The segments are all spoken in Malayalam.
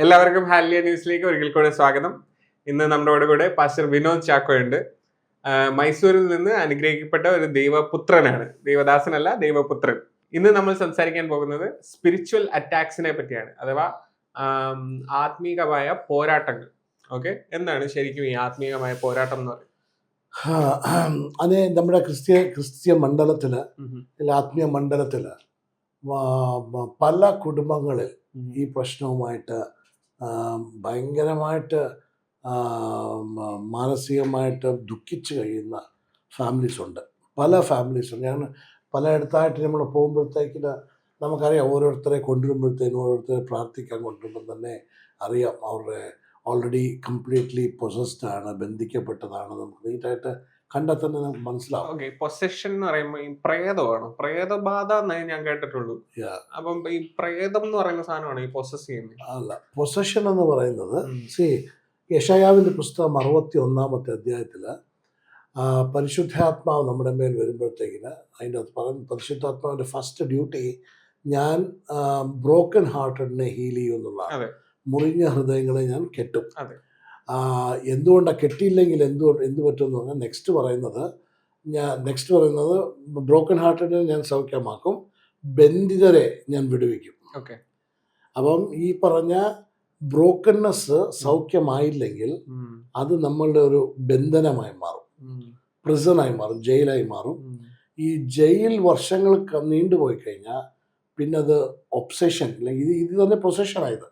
എല്ലാവർക്കും ഹാലിയ ന്യൂസിലേക്ക് ഒരിക്കൽ കൂടെ സ്വാഗതം. ഇന്ന് നമ്മുടെ കൂടെ പാസ്റ്റർ വിനോദ് ചാക്കോയുണ്ട്. മൈസൂരിൽ നിന്ന് അനുഗ്രഹിക്കപ്പെട്ട ഒരു ദൈവപുത്രനാണ്, ദൈവദാസനല്ല, ദൈവപുത്രൻ. ഇന്ന് നമ്മൾ സംസാരിക്കാൻ പോകുന്നത് സ്പിരിച്വൽ അറ്റാക്സിനെ പറ്റിയാണ്, അഥവാ ആത്മീകമായ പോരാട്ടങ്ങൾ. ഓക്കെ, എന്താണ് ശരിക്കും ഈ ആത്മീകമായ പോരാട്ടം എന്ന് പറയുന്നത്? അതെ, നമ്മുടെ ക്രിസ്ത്യ മണ്ഡലത്തില്, ആത്മീയ മണ്ഡലത്തില് പല കുടുംബങ്ങളിൽ ഈ പ്രശ്നവുമായിട്ട് ഭയങ്കരമായിട്ട് മാനസികമായിട്ട് ദുഃഖിച്ച് കഴിയുന്ന ഫാമിലീസുണ്ട്. പല ഫാമിലീസുണ്ട്. ഞാൻ പലയിടത്തായിട്ട് നമ്മൾ പോകുമ്പോഴത്തേക്കിന് നമുക്കറിയാം, ഓരോരുത്തരെ കൊണ്ടുവരുമ്പോഴത്തേനും ഓരോരുത്തരെ പ്രാർത്ഥിക്കാൻ കൊണ്ടുവരുമ്പോൾ തന്നെ അറിയാം അവരുടെ ഓൾറെഡി കംപ്ലീറ്റ്ലി പൊസസ്ഡ് ആണ്, ബന്ധിക്കപ്പെട്ടതാണ്. നമുക്ക് നീറ്റായിട്ട് കണ്ടാൽ തന്നെ നമുക്ക് മനസ്സിലാവും. ഓക്കെ, പൊസഷൻ എന്ന് പറയുമ്പോൾ ഈ പ്രേതമാണ്, പ്രേതബാധ എന്നേ ഞാൻ കേട്ടിട്ടുള്ളൂ. അപ്പം ഈ പ്രേതം എന്ന് പറയുന്ന സാധനമാണ് ഈ പൊസസ് ചെയ്യുന്നത്? അല്ല, പൊസഷൻ എന്ന് പറയുന്നത് യെശയ്യാവിൻ്റെ പുസ്തകം 61-ാമത്തെ അധ്യായത്തില് പരിശുദ്ധാത്മാവ് നമ്മുടെ മേൽ വരുമ്പോഴത്തേക്കിന് അതിൻ്റെ അത് പറയുന്നത്, പരിശുദ്ധാത്മാവിൻ്റെ ഫസ്റ്റ് ഡ്യൂട്ടി ഞാൻ ബ്രോക്കൺ ഹാർട്ടഡിനെ ഹീൽ ചെയ്യും എന്നുള്ളതാണ്. മുറിഞ്ഞ ഹൃദയങ്ങളെ ഞാൻ കെട്ടും. എന്തുകൊണ്ടാണ് കെട്ടിയില്ലെങ്കിൽ എന്ത് പറ്റുമെന്ന് പറഞ്ഞാൽ നെക്സ്റ്റ് പറയുന്നത് ബ്രോക്കൺ ഹാർട്ടിനെ ഞാൻ സൗഖ്യമാക്കും, ബന്ധിതരെ ഞാൻ വിടുവിക്കും. ഓക്കെ, അപ്പം ഈ പറഞ്ഞ ബ്രോക്കൺനെസ് സൗഖ്യമായില്ലെങ്കിൽ അത് നമ്മളുടെ ഒരു ബന്ധനമായി മാറും, പ്രിസണായി മാറും, ജയിലായി മാറും. ഈ ജയിൽ വർഷങ്ങൾ നീണ്ടുപോയി കഴിഞ്ഞാൽ പിന്നെ അത് ഒബ്സെഷൻ, അല്ലെങ്കിൽ ഇത് തന്നെ പൊസഷനായത്.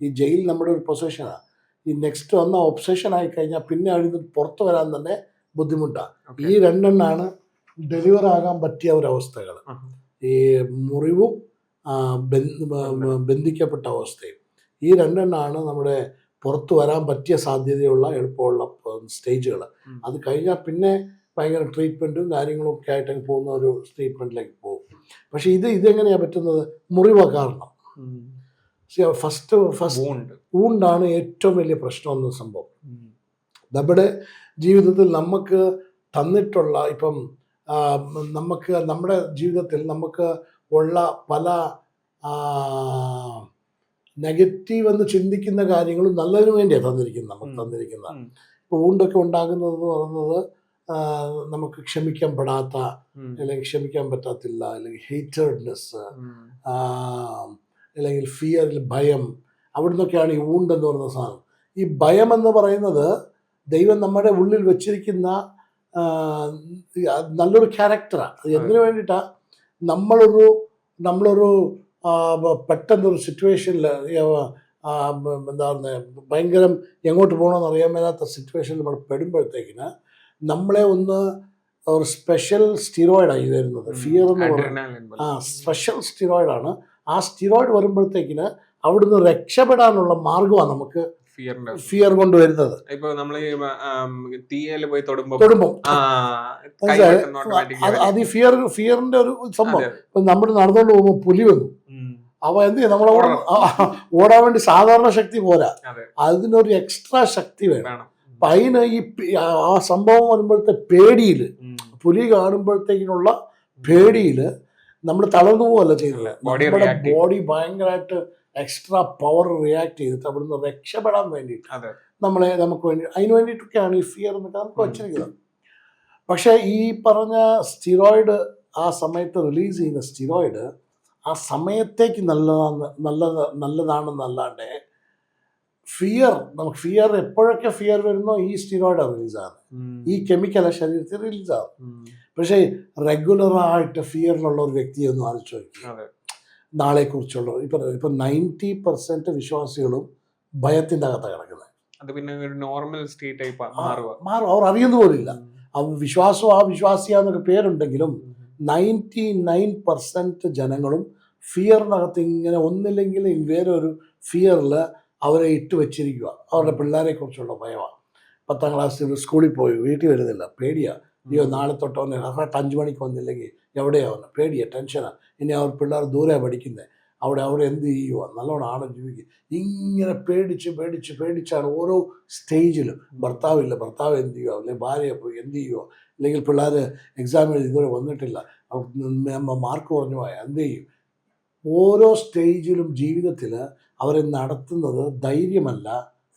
ഈ ജയിൽ നമ്മുടെ ഒരു പൊസഷനാണ്. ഈ നെക്സ്റ്റ് വന്ന ഒബ്സെഷൻ ആയി കഴിഞ്ഞാൽ പിന്നെ അഴിന്ന് പുറത്തു വരാൻ തന്നെ ബുദ്ധിമുട്ടാണ്. ഈ രണ്ടെണ്ണാണ് ഡെലിവർ ആകാൻ പറ്റിയ ഒരവസ്ഥകൾ. ഈ മുറിവും ബന്ധിക്കപ്പെട്ട അവസ്ഥയും, ഈ രണ്ടെണ്ണാണ് നമ്മുടെ പുറത്തു വരാൻ പറ്റിയ സാധ്യതയുള്ള എളുപ്പമുള്ള സ്റ്റേജുകൾ. അത് കഴിഞ്ഞാൽ പിന്നെ ഭയങ്കര ട്രീറ്റ്മെൻറ്റും കാര്യങ്ങളും ഒക്കെ ആയിട്ട് പോകുന്ന ഒരു ട്രീറ്റ്മെൻറ്റിലേക്ക് പോകും. പക്ഷേ ഇതെങ്ങനെയാണ് പറ്റുന്നത്? മുറിവ് കാരണം. ഫസ്റ്റ് ഊണ്ടാണ് ഏറ്റവും വലിയ പ്രശ്നം എന്ന സംഭവം. നമ്മുടെ ജീവിതത്തിൽ നമുക്ക് തന്നിട്ടുള്ള, ഇപ്പം നമ്മുടെ ജീവിതത്തിൽ നമുക്ക് ഉള്ള പല നെഗറ്റീവ് എന്ന് ചിന്തിക്കുന്ന കാര്യങ്ങളും നല്ലതിനു വേണ്ടിയാണ് നമുക്ക് തന്നിരിക്കുന്ന. ഇപ്പോൾ ഊണ്ടൊക്കെ ഉണ്ടാകുന്നതെന്ന് പറയുന്നത് നമുക്ക് ക്ഷമിക്കാൻ പെടാത്ത, അല്ലെങ്കിൽ ക്ഷമിക്കാൻ പറ്റത്തില്ല, അല്ലെങ്കിൽ ഹേറ്റഡ്നെസ്, അല്ലെങ്കിൽ ഫിയർ, ഭയം, അവിടെ നിന്നൊക്കെയാണ് ഈ ഊണ്ടെന്ന് പറയുന്ന സാധനം. ഈ ഭയം എന്ന് പറയുന്നത് ദൈവം നമ്മുടെ ഉള്ളിൽ വെച്ചിരിക്കുന്ന നല്ലൊരു ക്യാരക്ടറാണ്. അത് എന്തിനു വേണ്ടിയിട്ടാണ്? നമ്മളൊരു പെട്ടെന്നൊരു സിറ്റുവേഷനിൽ, എന്താ പറയുക, ഭയങ്കരം എങ്ങോട്ട് പോകണമെന്ന് അറിയാൻ മേലാത്ത സിറ്റുവേഷനിൽ നമ്മൾ പെടുമ്പോഴത്തേക്കിന് നമ്മളെ ഒരു സ്പെഷ്യൽ സ്റ്റിറോയിഡായി വരുന്നത്. ഫിയർ എന്ന് പറയുന്നത് സ്പെഷ്യൽ സ്റ്റിറോയിഡാണ്. ആ സ്റ്റിറോയിഡ് വരുമ്പോഴത്തേക്കിന് അവിടുന്ന് രക്ഷപ്പെടാനുള്ള മാർഗമാണ് നമുക്ക് ഫിയർ കൊണ്ടുവരുന്നത്. അത് ഈ ഫിയറിന്റെ ഒരു സംഭവം. ഇപ്പൊ നമ്മൾ നടന്നുകൊണ്ട് പോകുമ്പോൾ പുലി വന്നു, അവ എന്ത് ചെയ്യും? നമ്മളെ ഓടാൻ വേണ്ടി സാധാരണ ശക്തി പോരാ, അതിനൊരു എക്സ്ട്രാ ശക്തി വേണം. അപ്പൊ അതിന് ആ സംഭവം വരുമ്പോഴത്തെ പേടിയില്, പുലി കാണുമ്പോഴത്തേക്കിനുള്ള പേടിയില് നമ്മൾ തളർന്നു പോവല്ല ചെയ്യുന്നത്. നമ്മുടെ ബോഡി ഭയങ്കരമായിട്ട് എക്സ്ട്രാ പവർ റിയാക്ട് ചെയ്തിട്ട് അവിടുന്ന് രക്ഷപ്പെടാൻ വേണ്ടിയിട്ട് നമുക്ക് വേണ്ടി, അതിന് വേണ്ടിയിട്ടൊക്കെയാണ് ഈ ഫിയർ എന്നൊക്കെ നമുക്ക് വച്ചിരിക്കുന്നത്. പക്ഷേ ഈ പറഞ്ഞ സ്റ്റിറോയിഡ്, ആ സമയത്ത് റിലീസ് ചെയ്യുന്ന സ്റ്റിറോയിഡ് ആ സമയത്തേക്ക് നല്ലതാണെന്നല്ലാണ്ട് ഫിയർ എപ്പോഴൊക്കെ ഫിയർ വരുന്നോ ഈ സ്റ്റിറോയിഡ് റിലീസാണ്, ഈ കെമിക്കൽ ശരീരത്തിൽ റിലീസാകും. പക്ഷേ റെഗുലറായിട്ട് ഫിയറിലുള്ള ഒരു വ്യക്തിയെ ഒന്ന് ആലോചിച്ച് നോക്കി, നാളെക്കുറിച്ചുള്ള ഇപ്പം 90% വിശ്വാസികളും ഭയത്തിൻ്റെ അകത്താണ് കിടക്കുന്നത്. അത് പിന്നെ ഒരു നോർമൽ സ്റ്റേറ്റ് മാറും, അവർ അറിയുന്ന പോലില്ല. വിശ്വാസിയാന്നൊക്കെ പേരുണ്ടെങ്കിലും 99% ജനങ്ങളും ഫിയറിനകത്ത് ഇങ്ങനെ ഒന്നില്ലെങ്കിൽ വേറെ ഒരു ഫിയറിൽ അവരെ ഇട്ട് വെച്ചിരിക്കുക. അവരുടെ പിള്ളേരെ കുറിച്ചുള്ള ഭയമാണ്. 10ാം ക്ലാസ്സിൽ സ്കൂളിൽ പോയി വീട്ടിൽ വരുന്നില്ല, പേടിയാണ്. അയ്യോ, നാളെ തൊട്ടവനെ കറക്റ്റ് 5 മണിക്ക് വന്നില്ലെങ്കിൽ എവിടെയാവുന്നത്, പേടിയാണ്, ടെൻഷനാണ്. ഇനി അവർ പിള്ളേർ ദൂരെ പഠിക്കുന്നത്, അവിടെ എന്ത് ചെയ്യുക, നല്ലോണം ആണ് ജീവിക്കുക. ഇങ്ങനെ പേടിച്ചാണ് ഓരോ സ്റ്റേജിലും. ഭർത്താവില്ല, ഭർത്താവ് എന്ത് ചെയ്യുക, അല്ലെങ്കിൽ ഭാര്യ പോയി എന്ത് ചെയ്യുക, അല്ലെങ്കിൽ പിള്ളേർ എക്സാം എഴുതി ഇതുവരെ വന്നിട്ടില്ല, മാർക്ക് കുറഞ്ഞു പോയാൽ എന്ത് ചെയ്യും. ഓരോ സ്റ്റേജിലും ജീവിതത്തിൽ അവരെ നടത്തുന്നത് ധൈര്യമല്ല,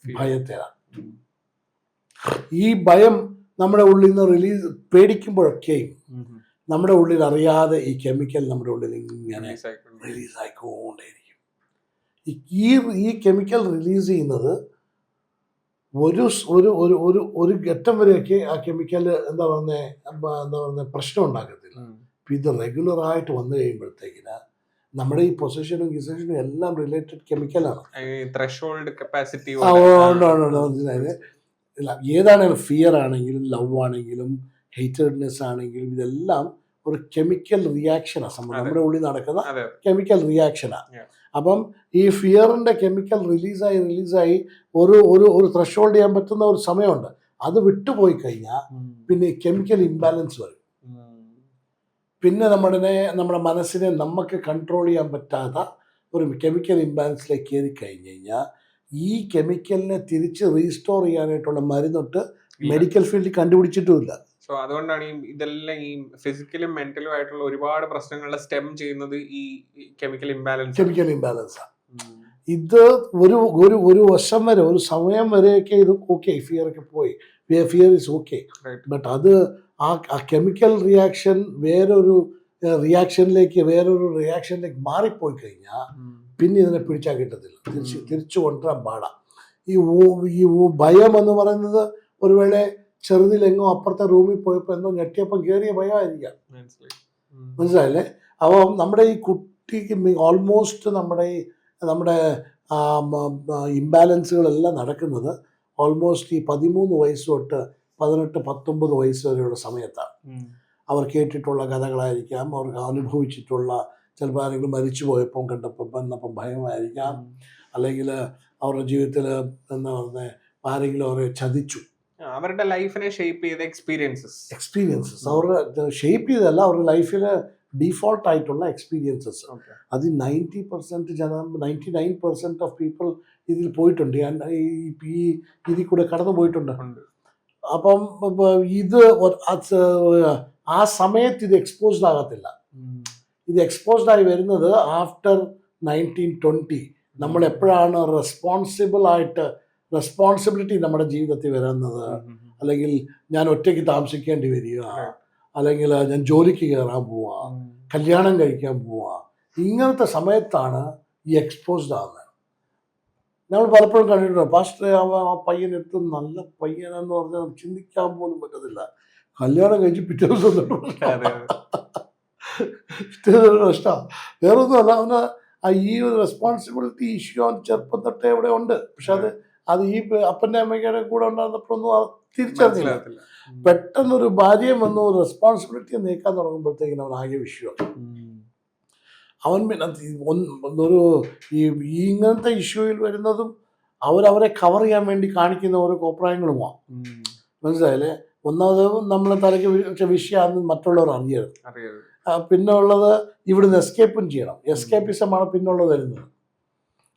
ഭയത്തിലാണ്. ഈ ഭയം നമ്മുടെ ഉള്ളിൽ നിന്ന് പേടിക്കുമ്പോഴൊക്കെയും നമ്മുടെ ഉള്ളിൽ അറിയാതെ ഈ കെമിക്കൽ നമ്മുടെ ഉള്ളിൽ ഇങ്ങനെ റിലീസ് ആയിക്കൊണ്ടേയിരിക്കും. ഈ കെമിക്കൽ റിലീസ് ചെയ്യുന്നത് ഒരു ഒരു ഒരു ഒരു ഒരു ഘട്ടം വരെയൊക്കെ ആ കെമിക്കൽ എന്താ പറയുന്നത് പ്രശ്നം ഉണ്ടാക്കത്തില്ല. ഇത് റെഗുലറായിട്ട് വന്നു കഴിയുമ്പോഴത്തേക്കിന് നമ്മുടെ ഈ പൊസഷനും ഗിസഷനും എല്ലാം റിലേറ്റഡ് കെമിക്കലാണ്. ഏതാണെങ്കിലും ഫിയർ ആണെങ്കിലും ലവ് ആണെങ്കിലും ഹേറ്റഡ്നെസ് ആണെങ്കിലും ഇതെല്ലാം ഒരു കെമിക്കൽ റിയാക്ഷനാണ്. നമ്മുടെ ഉള്ളിൽ നടക്കുന്ന കെമിക്കൽ റിയാക്ഷനാണ്. അപ്പം ഈ ഫിയറിൻ്റെ കെമിക്കൽ റിലീസായി ഒരു ത്രഷോൾഡ് ചെയ്യാൻ പറ്റുന്ന ഒരു സമയമുണ്ട്. അത് വിട്ടുപോയി കഴിഞ്ഞാൽ പിന്നെ കെമിക്കൽ ഇംബാലൻസ് വരും. പിന്നെ നമ്മുടെ മനസ്സിനെ നമുക്ക് കൺട്രോൾ ചെയ്യാൻ പറ്റാത്ത ഒരു കെമിക്കൽ ഇംബാലൻസിലേക്ക് കയറി കഴിഞ്ഞ് കഴിഞ്ഞാൽ ഈ കെമിക്കലിനെ തിരിച്ച് റീസ്റ്റോർ ചെയ്യാനായിട്ടുള്ള മരുന്നൊട്ട് മെഡിക്കൽ ഫീൽഡിൽ കണ്ടുപിടിച്ചിട്ടുമില്ല. സോ അതുകൊണ്ടാണ് ഇതെല്ലാം ഈ ഫിസിക്കലും മെന്റലും ആയിട്ടുള്ള ഒരുപാട് പ്രശ്നങ്ങളെ സ്റ്റെം ചെയ്യുന്നത് ഈ കെമിക്കൽ ഇംബാലൻസ്. ഇത് ഒരു വർഷം വരെ, ഒരു സമയം വരെയൊക്കെ ഇത് ഓക്കെ, ഫിയർ ഒക്കെ പോയി, ഫിയർ ഇസ് ഓക്കെ. ബട്ട് അത് ആ കെമിക്കൽ റിയാക്ഷൻ വേറൊരു റിയാക്ഷനിലേക്ക് മാറിപ്പോയി കഴിഞ്ഞാൽ പിന്നെ ഇതിനെ പിടിച്ചാൽ കിട്ടത്തില്ല, തിരിച്ചു കൊണ്ടുവരാൻ പാടാം. ഈ ഭയം എന്ന് പറയുന്നത് ഒരുവേള ചെറുതിലെങ്ങോ അപ്പുറത്തെ റൂമിൽ പോയപ്പോൾ എന്തോ ഞെട്ടിയപ്പം കയറിയ ഭയമായിരിക്കാം. മനസ്സിലായില്ലേ? അപ്പോൾ നമ്മുടെ ഈ കുട്ടിക്ക് ഓൾമോസ്റ്റ് നമ്മുടെ ഇംബാലൻസുകളെല്ലാം നടക്കുന്നത് ഓൾമോസ്റ്റ് ഈ 13 വയസ്സ് തൊട്ട് 18-19 വയസ്സ് വരെയുള്ള സമയത്താണ്. അവർ കേട്ടിട്ടുള്ള കഥകളായിരിക്കാം, അവർ അനുഭവിച്ചിട്ടുള്ള ചിലപ്പോൾ ആരെങ്കിലും മരിച്ചു പോയപ്പോൾ വന്നപ്പം ഭയമായിരിക്കാം, അല്ലെങ്കിൽ അവരുടെ ജീവിതത്തിൽ എന്താ പറയുന്നത് ആരെങ്കിലും അവരെ ചതിച്ചു. അവരുടെ ലൈഫിനെ ഷേപ്പ് ചെയ്ത എക്സ്പീരിയൻസസ് അവരുടെ ഷേപ്പ് ചെയ്തല്ല, അവരുടെ ലൈഫിൽ ഡീഫോൾട്ട് ആയിട്ടുള്ള എക്സ്പീരിയൻസസ്. അത് 99% ഓഫ് പീപ്പിൾ ഇതിൽ പോയിട്ടുണ്ട്, ഈ ഇതിൽ കൂടെ കടന്നു പോയിട്ടുണ്ട്. അപ്പം ഇത് ആ സമയത്ത് ഇത് എക്സ്പോസ്ഡ് ആകത്തില്ല. ഇത് എക്സ്പോസ്ഡ് ആയി വരുന്നത് ആഫ്റ്റർ 1920. നമ്മൾ എപ്പോഴാണ് റെസ്പോൺസിബിലിറ്റി നമ്മുടെ ജീവിതത്തിൽ വരുന്നത്, അല്ലെങ്കിൽ ഞാൻ ഒറ്റയ്ക്ക് താമസിക്കേണ്ടി വരിക, അല്ലെങ്കിൽ ഞാൻ ജോലിക്ക് കയറാൻ പോവാ, കല്യാണം കഴിക്കാൻ പോവാ, ഇങ്ങനത്തെ സമയത്താണ് ഈ എക്സ്പോസ്ഡ് ആകുന്നത്. നമ്മൾ പലപ്പോഴും കണ്ടിട്ടുണ്ട്, പാസ്റ്റർ ആ പയ്യനെടുത്ത് നല്ല പയ്യനെന്ന് പറഞ്ഞാൽ ചിന്തിക്കാൻ പോലും പറ്റത്തില്ല, കല്യാണം കഴിച്ച് പിറ്റേ ദിവസം ഇഷ്ടമാണ്. വേറൊന്നുമല്ല, അവന് ഈ ഒരു റെസ്പോൺസിബിലിറ്റി ഇഷ്യൂ അവൻ ചെറുപ്പം തൊട്ടേ ഇവിടെ ഉണ്ട്. പക്ഷെ അത് ഈ അപ്പൻ്റെ അമ്മയ്യുടെ കൂടെ ഉണ്ടായിരുന്നപ്പോഴൊന്നും അത് തിരിച്ചറിഞ്ഞില്ല. പെട്ടെന്നൊരു ഭാര്യയും വന്ന് ഒരു റെസ്പോൺസിബിലിറ്റി നീക്കാൻ തുടങ്ങുമ്പോഴത്തേക്കിനും അവൻ ആകെ വിഷയമാണ്. അവൻ ഒരു ഇങ്ങനത്തെ ഇഷ്യൂയിൽ വരുന്നതും അവരെ കവർ ചെയ്യാൻ വേണ്ടി കാണിക്കുന്ന ഓരോ കോപ്രായങ്ങളുമാണ്. മനസ്സിലായില്ലേ? ഒന്നാമത് നമ്മളെ തലയ്ക്ക് വിഷയമാണെന്ന് മറ്റുള്ളവർ അറിയരുത്. പിന്നെ ഉള്ളത് ഇവിടുന്ന് എസ്കേപ്പും ചെയ്യണം. എസ്കേപ്പിസമാണ് പിന്നുള്ളത് വരുന്നത്.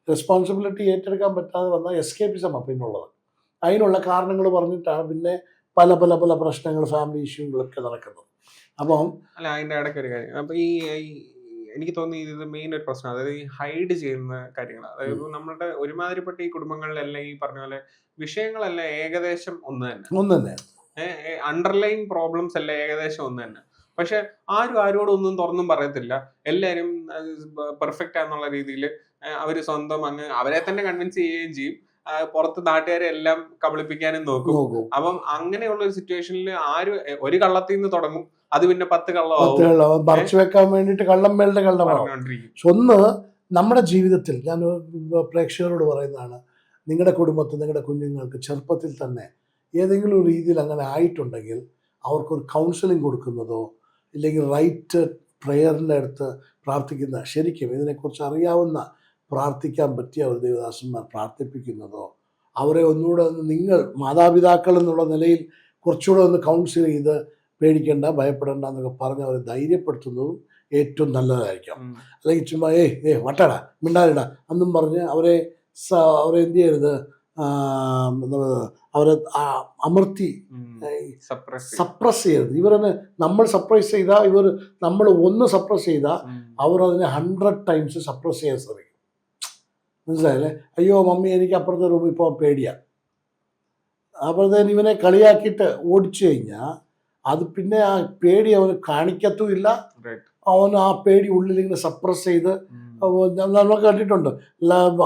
റെസ്പോൺസിബിലിറ്റി ഏറ്റെടുക്കാൻ പറ്റാതെ വന്നാൽ എസ്കേപ്പിസമാണ് പിന്നുള്ളത്. അതിനുള്ള കാരണങ്ങൾ പറഞ്ഞിട്ടാണ് പിന്നെ പല പല പല പ്രശ്നങ്ങൾ, ഫാമിലി ഇഷ്യൂകളൊക്കെ നടക്കുന്നത്. അപ്പം അതിൻ്റെ ഇടയ്ക്ക് ഒരു കാര്യം, അപ്പം എനിക്ക് തോന്നി ഇത് മെയിൻ ഒരു പ്രശ്നം, അതായത് ഈ ഹൈഡ് ചെയ്യുന്ന കാര്യങ്ങൾ. അതായത് നമ്മുടെ ഒരുമാതിരിപ്പെട്ട ഈ കുടുംബങ്ങളിലെല്ലാം ഈ പറഞ്ഞ പോലെ വിഷയങ്ങളെല്ലാം ഏകദേശം ഒന്ന് തന്നെ, അണ്ടർലൈൻ പ്രോബ്ലംസ് എല്ലാം ഏകദേശം ഒന്ന് തന്നെ. പക്ഷെ ആരോടും ഒന്നും തുറന്നും പറയത്തില്ല. എല്ലാവരും പെർഫെക്റ്റ് ആണെന്നുള്ള രീതിയിൽ അവര് സ്വന്തം അവരെ തന്നെ കൺവിൻസ് ചെയ്യുകയും ചെയ്യും. പുറത്ത് നാട്ടുകാരെ എല്ലാം കബളിപ്പിക്കാനും നോക്കും. അപ്പം അങ്ങനെയുള്ള ഒരു സിറ്റുവേഷനിൽ ഒരു കള്ളത്തിൽ നിന്ന് തുടങ്ങും, അത് പിന്നെ 10 കള്ളമാവും, മറച്ചു വെക്കാൻ വേണ്ടിയിട്ട് കള്ളം മേളുടെ കള്ളമാവും. ഒന്ന് നമ്മുടെ ജീവിതത്തിൽ ഞാൻ പ്രേക്ഷകരോട് പറയുന്നതാണ്, നിങ്ങളുടെ കുടുംബത്തിൽ നിങ്ങളുടെ കുഞ്ഞുങ്ങൾക്ക് ചെറുപ്പത്തിൽ തന്നെ ഏതെങ്കിലും രീതിയിൽ അങ്ങനെ ആയിട്ടുണ്ടെങ്കിൽ അവർക്കൊരു കൗൺസിലിംഗ് കൊടുക്കുന്നതോ ഇല്ലെങ്കിൽ റൈറ്റ് പ്രെയറിൻ്റെ അടുത്ത് പ്രാർത്ഥിക്കുന്ന, ശരിക്കും ഇതിനെക്കുറിച്ച് അറിയാവുന്ന പ്രാർത്ഥിക്കാൻ പറ്റിയ ഒരു ദേവദാസന്മാർ പ്രാർത്ഥിപ്പിക്കുന്നതോ, അവരെ ഒന്നുകൂടെ നിങ്ങൾ മാതാപിതാക്കൾ എന്നുള്ള നിലയിൽ കുറച്ചുകൂടെ ഒന്ന് കൗൺസിൽ ചെയ്ത് പേടിക്കേണ്ട, ഭയപ്പെടേണ്ട എന്നൊക്കെ പറഞ്ഞ് അവരെ ധൈര്യപ്പെടുത്തുന്നതും ഏറ്റവും നല്ലതായിരിക്കും. അല്ലെങ്കിൽ ചുമ്മാ വട്ടടാ മിണ്ടാലിടാ എന്നും പറഞ്ഞ് അവരെ എന്ത് ചെയ്യരുത്, അവരെ അമർത്തി സപ്രസ് ചെയ്യരുത്. ഇവരനെ നമ്മൾ സപ്രസ് ചെയ്താൽ നമ്മൾ ഒന്ന് സപ്രസ് ചെയ്താൽ അവർ അതിനെ 100 ടൈംസ് സപ്രസ് ചെയ്യാൻ ശ്രമിക്കും. മനസ്സിലായില്ലേ? അയ്യോ മമ്മി എനിക്ക് അപ്പുറത്തെ റൂമിൽ പോകാൻ പേടിയാണ്. അപ്പോഴത്തേന് ഇവനെ കളിയാക്കിയിട്ട് ഓടിച്ചു കഴിഞ്ഞാൽ അത് പിന്നെ ആ പേടി അവന് കാണിക്കത്തുമില്ല. അവൻ ആ പേടി ഉള്ളിലിങ്ങനെ സപ്രസ് ചെയ്ത് നമ്മൾ കണ്ടിട്ടുണ്ട്.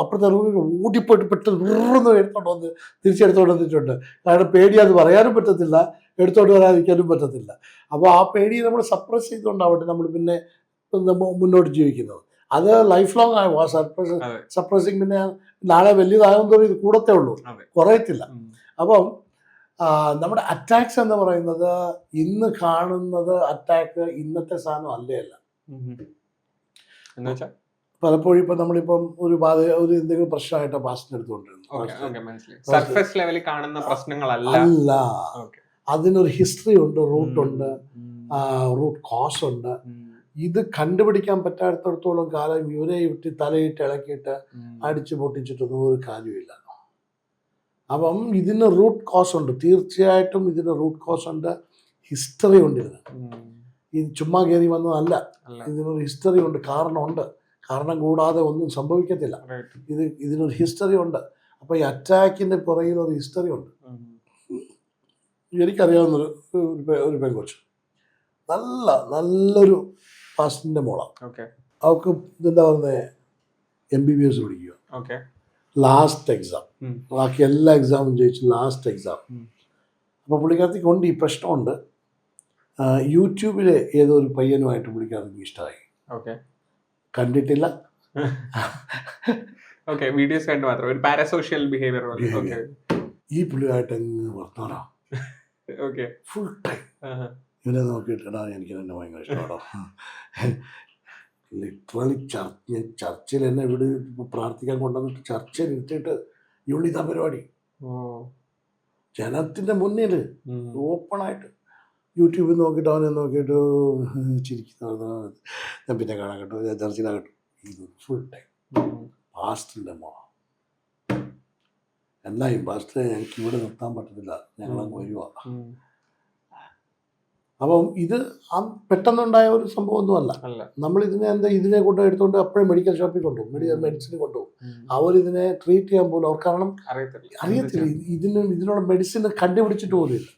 അപ്പുറത്തെ റൂമിൽ ഓടിപ്പോയിട്ട് പെട്ടെന്ന് വിറന്ന് എടുത്തോണ്ട് വന്ന് തിരിച്ചെടുത്തോണ്ട് വന്നിട്ടുണ്ട്. കാരണം പേടി അത് പറയാനും പറ്റത്തില്ല, എടുത്തോണ്ട് വരാതിരിക്കാനും പറ്റത്തില്ല. അപ്പോൾ ആ പേടി നമ്മൾ സപ്രസ് ചെയ്തുകൊണ്ടാവട്ടെ നമ്മൾ പിന്നെ മുന്നോട്ട് ജീവിക്കുന്നത്. അത് ലൈഫ് ലോങ് ആയി സപ്രസിങ്. പിന്നെ നാളെ വലിയതാകുമ്പോൾ ഇത് കൂടത്തേ ഉള്ളൂ, കുറയത്തില്ല. അപ്പം നമ്മുടെ അറ്റാക്സ് എന്ന് പറയുന്നത് ഇന്ന് കാണുന്നത് അറ്റാക്ക് ഇന്നത്തെ സാധനം അല്ല. പലപ്പോഴും ഇപ്പം നമ്മളിപ്പം ഒരു എന്തെങ്കിലും പ്രശ്നമായിട്ടോ പാസ്റ്റിന് എടുത്തുകൊണ്ടിരുന്നു. സർഫേസ് ലെവലിൽ കാണുന്ന പ്രശ്നങ്ങളല്ല. അതിനൊരു ഹിസ്റ്ററി ഉണ്ട്, റൂട്ടുണ്ട്, റൂട്ട് കോസ് ഉണ്ട്. ഇത് കണ്ടുപിടിക്കാൻ പറ്റാത്തിടത്തോളം കാലം ഇവരെ വിട്ട് തലയിട്ട് ഇളക്കിയിട്ട് അടിച്ചു പൊട്ടിച്ചിട്ടൊന്നും ഒരു കാര്യമില്ല. അപ്പം ഇതിന് റൂട്ട് കോസ് ഉണ്ട്, തീർച്ചയായിട്ടും ഇതിന് റൂട്ട് കോസ് ഉണ്ട്, ഹിസ്റ്ററി ഉണ്ട്. ഇത് ചുമ്മാ കയറി വന്നതല്ല, ഇതിനൊരു ഹിസ്റ്ററി ഉണ്ട്, കാരണമുണ്ട്. കാരണം കൂടാതെ ഒന്നും സംഭവിക്കത്തില്ല. ഇതിനൊരു ഹിസ്റ്ററി ഉണ്ട്. അപ്പോൾ ഈ അറ്റാക്കിൻ്റെ പുറകിൽ ഒരു ഹിസ്റ്ററി ഉണ്ട്. എനിക്കറിയാവുന്നൊരു പെൺകൊച്ച്, നല്ലൊരു പാസ്റ്റിൻ്റെ മോളാണ്. അവൾക്ക് എന്താ പറയുന്നത്, MBBS പഠിക്കുക. ലാസ്റ്റ് എക്സാം, ബാക്കി എല്ലാ എക്സാമും ജയിച്ചു, ലാസ്റ്റ് എക്സാം. അപ്പോൾ പുള്ളിക്കാരത്തേക്ക് കൊണ്ട് ഈ പ്രശ്നമുണ്ട്. യൂട്യൂബിൽ ഏതോ ഒരു പയ്യനുമായിട്ട് പുള്ളിക്കാരത്തേക്ക് ഇഷ്ടമായി. കണ്ടിട്ടില്ല, വീഡിയോസ് കണ്ട് മാത്രം, ഒരു പാരസോഷ്യൽ ബിഹേവിയർ. ഈ പുള്ളിയായിട്ട് അങ്ങ് വർത്താനോ ഫുൾ ടൈം ഇവനെ നോക്കിയിട്ടാ എനിക്ക് തന്നെ ഭയങ്കര ഇഷ്ടമാണോ. ലിറ്ററലി ചർച്ചിൽ എന്നെ ഇവിടെ പ്രാർത്ഥിക്കാൻ കൊണ്ടുവന്നിട്ട് ചർച്ചയിൽ ഇരുത്തിയിട്ട് ഇവളിതാ പരിപാടി. ജനത്തിൻ്റെ മുന്നിൽ ഓപ്പണായിട്ട് യൂട്യൂബിൽ നോക്കിയിട്ട് അവനെ നോക്കിയിട്ട് ചിരിക്കുന്ന. ഞാൻ പിന്നെ കാണാൻ കേട്ടോ, ഞാൻ ചർച്ചിലാകട്ടോ. ഇത് ഫുൾ ടൈം പാസ്റ്ററിൻ്റെ മോള. എന്നായും പാസ്റ്ററെ ഞങ്ങൾക്ക് ഇവിടെ നിർത്താൻ പറ്റത്തില്ല, ഞങ്ങളങ്ങ് വരുവാ. അപ്പം ഇത് പെട്ടെന്നുണ്ടായ ഒരു സംഭവമൊന്നുമല്ല. ഇതിനെ കൊണ്ട് എടുത്തുകൊണ്ട് അപ്പോഴും മെഡിക്കൽ ഷോപ്പിൽ കൊണ്ടുപോകും, മെഡിസിൻ കൊണ്ടുപോകും. അവരിതിനെ ട്രീറ്റ് ചെയ്യാൻ പോലും അവർ കാരണം അറിയത്തില്ല. ഇതിനുള്ള മെഡിസിൻ കണ്ടുപിടിച്ചിട്ട് പോലും ഇല്ല.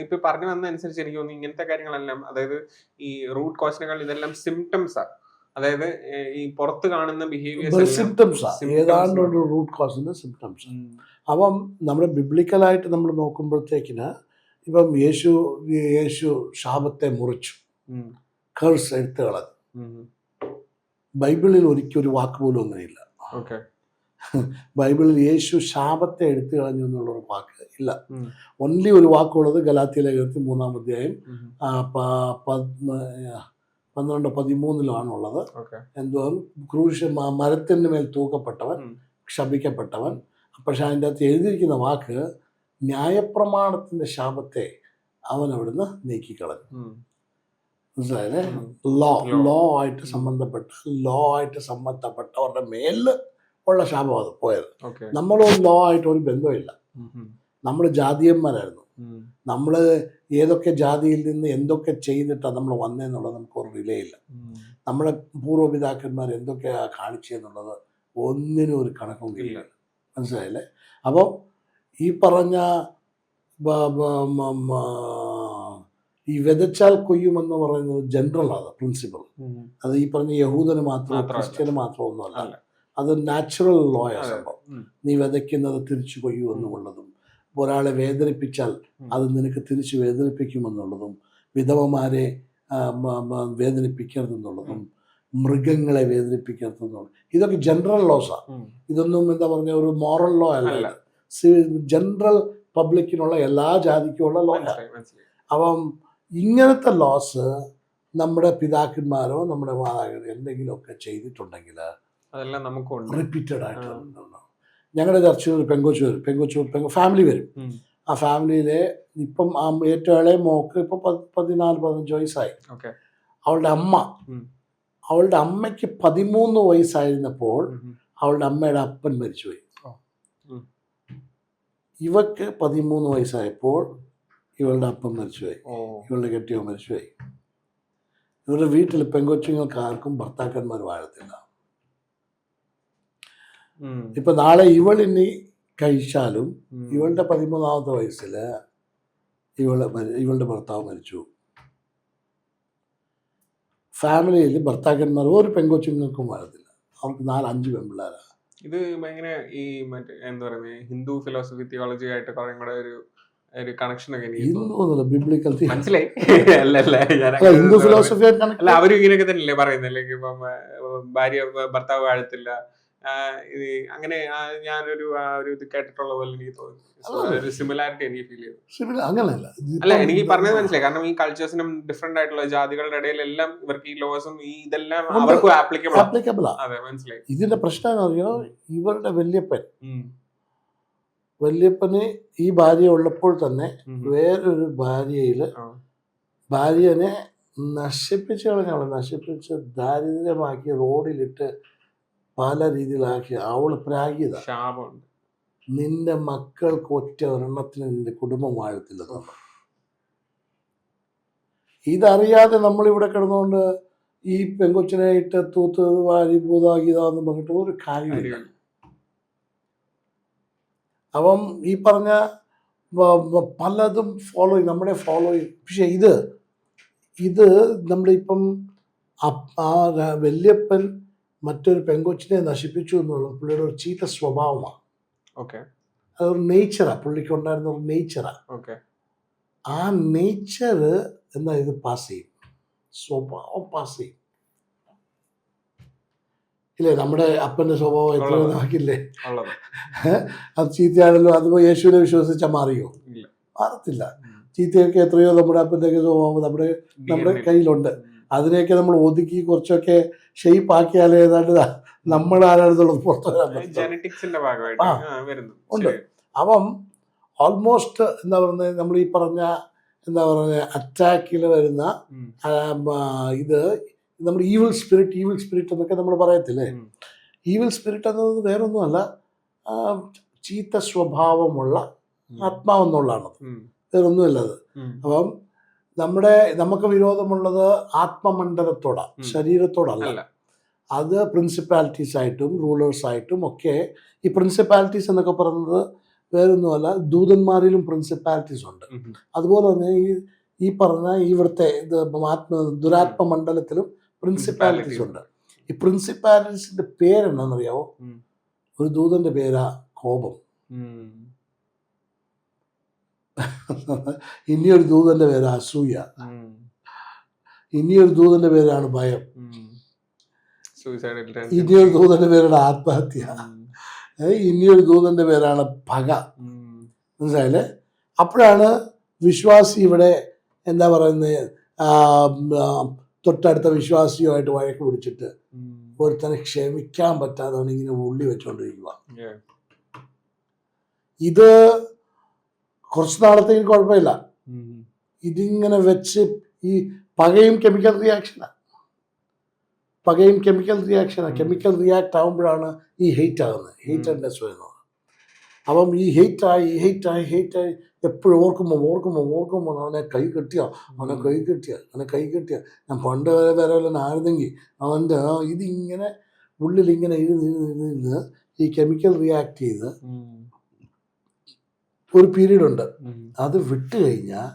ഇപ്പൊ പറഞ്ഞു വന്നതനുസരിച്ച് എനിക്ക് തോന്നുന്നു ഇങ്ങനത്തെ കാര്യങ്ങളെല്ലാം, അതായത് ഈ റൂട്ട് കോസിനേക്കാൾ ഇതെല്ലാം സിംറ്റംസ് ആണ്. അതായത് ഈ പുറത്ത് കാണുന്ന ബിഹേവിയർ സിംറ്റംസ്, ഏതാണ്ട് ഒരു റൂട്ട് കോസിന്റെ സിംറ്റംസ്. അപ്പം നമ്മുടെ ബിബ്ലിക്കലായിട്ട് നമ്മൾ നോക്കുമ്പോഴത്തേക്കിന് ഇപ്പം യേശു ശാപത്തെ മുറിച്ചു, കർസ് എടുത്ത് കളഞ്ഞു. ബൈബിളിൽ ഒരിക്കലും ഒരു വാക്ക് പോലും അങ്ങനെയില്ല. ബൈബിളിൽ യേശു ശാപത്തെ എടുത്തു കളഞ്ഞു എന്നുള്ളൊരു വാക്ക് ഇല്ല. ഒൺലി ഒരു വാക്കുള്ളത് ഗലാത്യ ലേഖനത്തിൽ 3-ാം അധ്യായം 12-13 എന്തോ ക്രൂശ് മരത്തിന് മേൽ തൂക്കപ്പെട്ടവൻ ക്ഷപിക്കപ്പെട്ടവൻ. പക്ഷെ അതിൻ്റെ അകത്ത് എഴുതിയിരിക്കുന്ന വാക്ക് ന്യായപ്രമാണത്തിന്റെ ശാപത്തെ അവൻ അവിടുന്ന് നീക്കിക്കളഞ്ഞു. മനസ്സിലായല്ലേ? ലോ ആയിട്ട് സംബന്ധപ്പെട്ടവരുടെ മേലിൽ ഉള്ള ശാപം അത് പോയത്. നമ്മളൊരു ലോ ആയിട്ട് ഒരു ബന്ധമില്ല. നമ്മൾ ജാതീയന്മാരായിരുന്നു. നമ്മൾ ഏതൊക്കെ ജാതിയിൽ നിന്ന് എന്തൊക്കെ ചെയ്തിട്ടാണ് നമ്മൾ വന്നതെന്നുള്ളത് നമുക്കൊരു റിലയില്ല. നമ്മുടെ പൂർവ്വപിതാക്കന്മാർ എന്തൊക്കെയാ കാണിച്ചതെന്നുള്ളത് ഒന്നിനും ഒരു കണക്കും ഇല്ല. മനസ്സിലായില്ലേ? അപ്പോൾ ഈ പറഞ്ഞ ഈ വിതച്ചാൽ കൊയ്യുമെന്ന് പറയുന്നത് ജനറലാണ് പ്രിൻസിപ്പിൾ. അത് ഈ പറഞ്ഞ യഹൂദന് മാത്രം ക്രിസ്ത്യന് മാത്രം ഒന്നുമല്ല. അത് നാച്ചുറൽ ലോയാ സംഭവം. നീ വിതയ്ക്കുന്നത് തിരിച്ചു കൊയ്യുമെന്നുള്ളതും, ഒരാളെ വേദനിപ്പിച്ചാൽ അത് നിനക്ക് തിരിച്ചു വേദനിപ്പിക്കുമെന്നുള്ളതും, വിധവമാരെ വേദനിപ്പിക്കരുതെന്നുള്ളതും, മൃഗങ്ങളെ വേദനിപ്പിക്കരുതെന്നുള്ളതും, ഇതൊക്കെ ജനറൽ ലോസാണ്. ഇതൊന്നും എന്താ പറഞ്ഞ ഒരു മോറൽ ലോ അല്ല. ജനറൽ പബ്ലിക്കിനുള്ള എല്ലാ ജാതിക്കുമുള്ള ലോ. അപ്പം ഇങ്ങനത്തെ ലോസ് നമ്മുടെ പിതാക്കന്മാരോ നമ്മുടെ മാതാപിതാക്കളോ എന്തെങ്കിലുമൊക്കെ ചെയ്തിട്ടുണ്ടെങ്കിൽ അതെല്ലാം നമുക്ക് റിപ്പീറ്റഡ് ആയിട്ട്. ഞങ്ങളുടെ ചർച്ചയിൽ ഒരു പെങ്കൊച്ചു ഫാമിലി വരും. ആ ഫാമിലിയിലെ ഇപ്പം ഏറ്റവും ഇളയ മോക്ക് ഇപ്പം 14-15 വയസ്സായി. അവളുടെ അമ്മയ്ക്ക് 13 വയസ്സായിരുന്നപ്പോൾ അവളുടെ അമ്മയുടെ അപ്പൻ മരിച്ചുപോയി. ഇവക്ക് 13 വയസ്സായപ്പോൾ ഇവളുടെ അപ്പം മരിച്ചുപോയി, ഇവളുടെ കെട്ടിയവൻ മരിച്ചുപോയി. ഇവരുടെ വീട്ടിൽ പെങ്കൊച്ചുങ്ങൾക്ക് ആർക്കും ഭർത്താക്കന്മാർ വാഴത്തില്ല. ഇപ്പൊ നാളെ ഇവൾ ഇനി കഴിച്ചാലും ഇവളുടെ 13ാമത്തെ വയസ്സിൽ ഇവളുടെ ഭർത്താവ് മരിച്ചു. ഫാമിലിയിൽ ഭർത്താക്കന്മാർ ഒരു പെങ്കൊച്ചുങ്ങൾക്കും വരത്തില്ല, അവർക്ക് 4-5 പെൺപിള്ളേരാ. ഇത് ഭയങ്കര ഈ മറ്റേ എന്താ പറയുന്നത് ഹിന്ദു ഫിലോസഫി തിയോളജി ആയിട്ട് കുറേ കൂടെ ഒരു കണക്ഷൻ ഒക്കെ എനിക്ക് ഹിന്ദു ബിബ്ലിക്കൽ മനസ്സിലായി. അല്ല ഹിന്ദു ഫിലോസഫി അല്ല അവരും ഇങ്ങനെയൊക്കെ തന്നെയല്ലേ പറയുന്നത്, ഇപ്പം ഭാര്യ ഭർത്താവ് വാഴത്തില്ല, ഇത് അങ്ങനെ ഞാനൊരു ഇത് കേട്ടിട്ടുള്ള പോലെ എനിക്ക് തോന്നി. ഒരു സിമിലാരിറ്റി എനിക്ക് ഫീൽ ചെയ്തു. അങ്ങനെയല്ല, അല്ല എനിക്ക് പറഞ്ഞത് മനസ്സിലായി. കാരണം ഈ കൾച്ചേഴ്സിനും ഡിഫറെന്റ് ആയിട്ടുള്ള ജാതികളുടെ ഇടയിലെല്ലാം ഇവർക്ക് ഈ ലോസും ഈ ഇതെല്ലാം അവർക്കും ആപ്ലിക്കബിളാ. അതെ മനസ്സിലായി. ഇതിന്റെ പ്രശ്നം അറിയോ, ഇവരുടെ വല്യപ്പന് ഈ ഭാര്യ ഉള്ളപ്പോൾ തന്നെ വേറൊരു ഭാര്യനെ നശിപ്പിച്ച് ദാരിദ്ര്യമാക്കി റോഡിലിട്ട് പല രീതിയിലാക്കി അവള് പ്രാഗിത. നിന്റെ മക്കൾക്ക് ഒറ്റ ഒരെണ്ണത്തിന് നിന്റെ കുടുംബം വാഴത്തില്ല. ഇതറിയാതെ നമ്മളിവിടെ കിടന്നുകൊണ്ട് ഈ പെങ്കൊച്ചിനെ ഇട്ട് തൂത്ത് വാരി ഭൂതാഗീതാന്ന് പറഞ്ഞിട്ട് ഒരു കാര്യമില്ല. അപ്പം ഈ പറഞ്ഞ പലതും നമ്മളെ ഫോളോ ചെയ്യും. പക്ഷെ ഇത് നമ്മളിപ്പം ആ വല്യപ്പൻ മറ്റൊരു പെങ്കൊച്ചിനെ നശിപ്പിച്ചു എന്നുള്ളത് പുള്ളിയുടെ ഒരു ചീത്ത സ്വഭാവമാണ്. അതൊരു നേച്ചറാ, പുള്ളിക്ക് ഉണ്ടായിരുന്ന ഒരു നേച്ചറാ. ആ നേച്ചർ എന്താ ഇത് പാസ് ചെയ്യും, സ്വഭാവം പാസ് ചെയ്യും. ഇല്ലേ, നമ്മുടെ അപ്പൻ്റെ സ്വഭാവം എത്രയോ നോക്കില്ലേ, അത് ചീത്തയാണല്ലോ, അത് യേശുവിനെ വിശ്വസിച്ചാൽ മാറിയോ? മാറത്തില്ല. ചീത്തയൊക്കെ എത്രയോ നമ്മുടെ അപ്പൻ്റെയൊക്കെ സ്വഭാവം നമ്മുടെ കയ്യിലുണ്ട്. അതിനെയൊക്കെ നമ്മൾ ഒതുക്കി കുറച്ചൊക്കെ ഷെയ്പ്പ് ആക്കിയാലേ ഏതാണ്ട് നമ്മൾ ആരാണെന്നുള്ളത് പുറത്തു വരാൻ ഉണ്ട്. അപ്പം ഓൾമോസ്റ്റ് എന്താ പറയുന്നത്, നമ്മൾ ഈ പറഞ്ഞ എന്താ പറയുക അറ്റാക്കിൽ വരുന്ന ഇത് നമ്മൾ ഈവിൾ സ്പിരിറ്റ് എന്നൊക്കെ നമ്മൾ പറയത്തില്ലേ. ഈവിൾ സ്പിരിറ്റ് എന്നത് വേറൊന്നുമല്ല, ചീത്ത സ്വഭാവമുള്ള ആത്മാവെന്നുള്ളതാണ്, വേറൊന്നുമല്ല അത്. അപ്പം നമുക്ക് വിരോധമുള്ളത് ആത്മമണ്ഡലത്തോടാണ്, ശരീരത്തോടല്ല. അത് പ്രിൻസിപ്പാലിറ്റീസ് ആയിട്ടും റൂളേഴ്സ് ആയിട്ടും ഒക്കെ. ഈ പ്രിൻസിപ്പാലിറ്റീസ് എന്നൊക്കെ പറയുന്നത് വേറൊന്നുമല്ല, ദൂതന്മാരിലും പ്രിൻസിപ്പാലിറ്റീസ് ഉണ്ട്. അതുപോലെ തന്നെ ഈ പറഞ്ഞ ഇവിടുത്തെ ദുരാത്മ മണ്ഡലത്തിലും പ്രിൻസിപ്പാലിറ്റീസ് ഉണ്ട്. ഈ പ്രിൻസിപ്പാലിറ്റീസിന്റെ പേരെന്നാണെന്നറിയാവോ? ഒരു ദൂതന്റെ പേരാ കോപം, ഇനിയൊരു ദൂതന്റെ പേരാ അസൂയ, ഇനിയൊരു ദൂതന്റെ പേരാണ് ഭയം, ഇനിയൊരു ദൂതന്റെ പേരാണ് ആത്മഹത്യ, ഇനിയൊരു ദൂതന്റെ പേരാണ് പക. മനസ്സിലായില്ലേ? അപ്പോഴാണ് വിശ്വാസി ഇവിടെ എന്താ പറയുന്നത്, തൊട്ടടുത്ത വിശ്വാസിയുമായിട്ട് വഴക്ക് പിടിച്ചിട്ട് ഒരുത്തനെ ക്ഷമിക്കാൻ പറ്റാതെ ഇങ്ങനെ ഉള്ളി വെച്ചോണ്ടിരിക്കുക. ഇത് കുറച്ച് നാളത്തേക്ക് കുഴപ്പമില്ല, ഇതിങ്ങനെ വെച്ച് ഈ പകയും കെമിക്കൽ റിയാക്ഷനാണ്. കെമിക്കൽ റിയാക്ട് ആകുമ്പോഴാണ് ഈ ഹെയ്റ്റ് ആകുന്നത്, ഹെയ്റ്റഡ്നെസ് വരുന്നത്. അപ്പം ഈ ഹെയ്റ്റായി എപ്പോഴും ഓർക്കുമ്പോൾ അവനെ കൈ കെട്ടിയ ഞാൻ പണ്ട് വരെ ആയിരുന്നെങ്കിൽ അവൻ്റെ ഇതിങ്ങനെ ഉള്ളിലിങ്ങനെ ഇരുന്ന് ഈ കെമിക്കൽ റിയാക്ട് ചെയ്ത് ഒരു പീരീഡ് ഉണ്ട്. അത് വിട്ട് കഴിഞ്ഞാൽ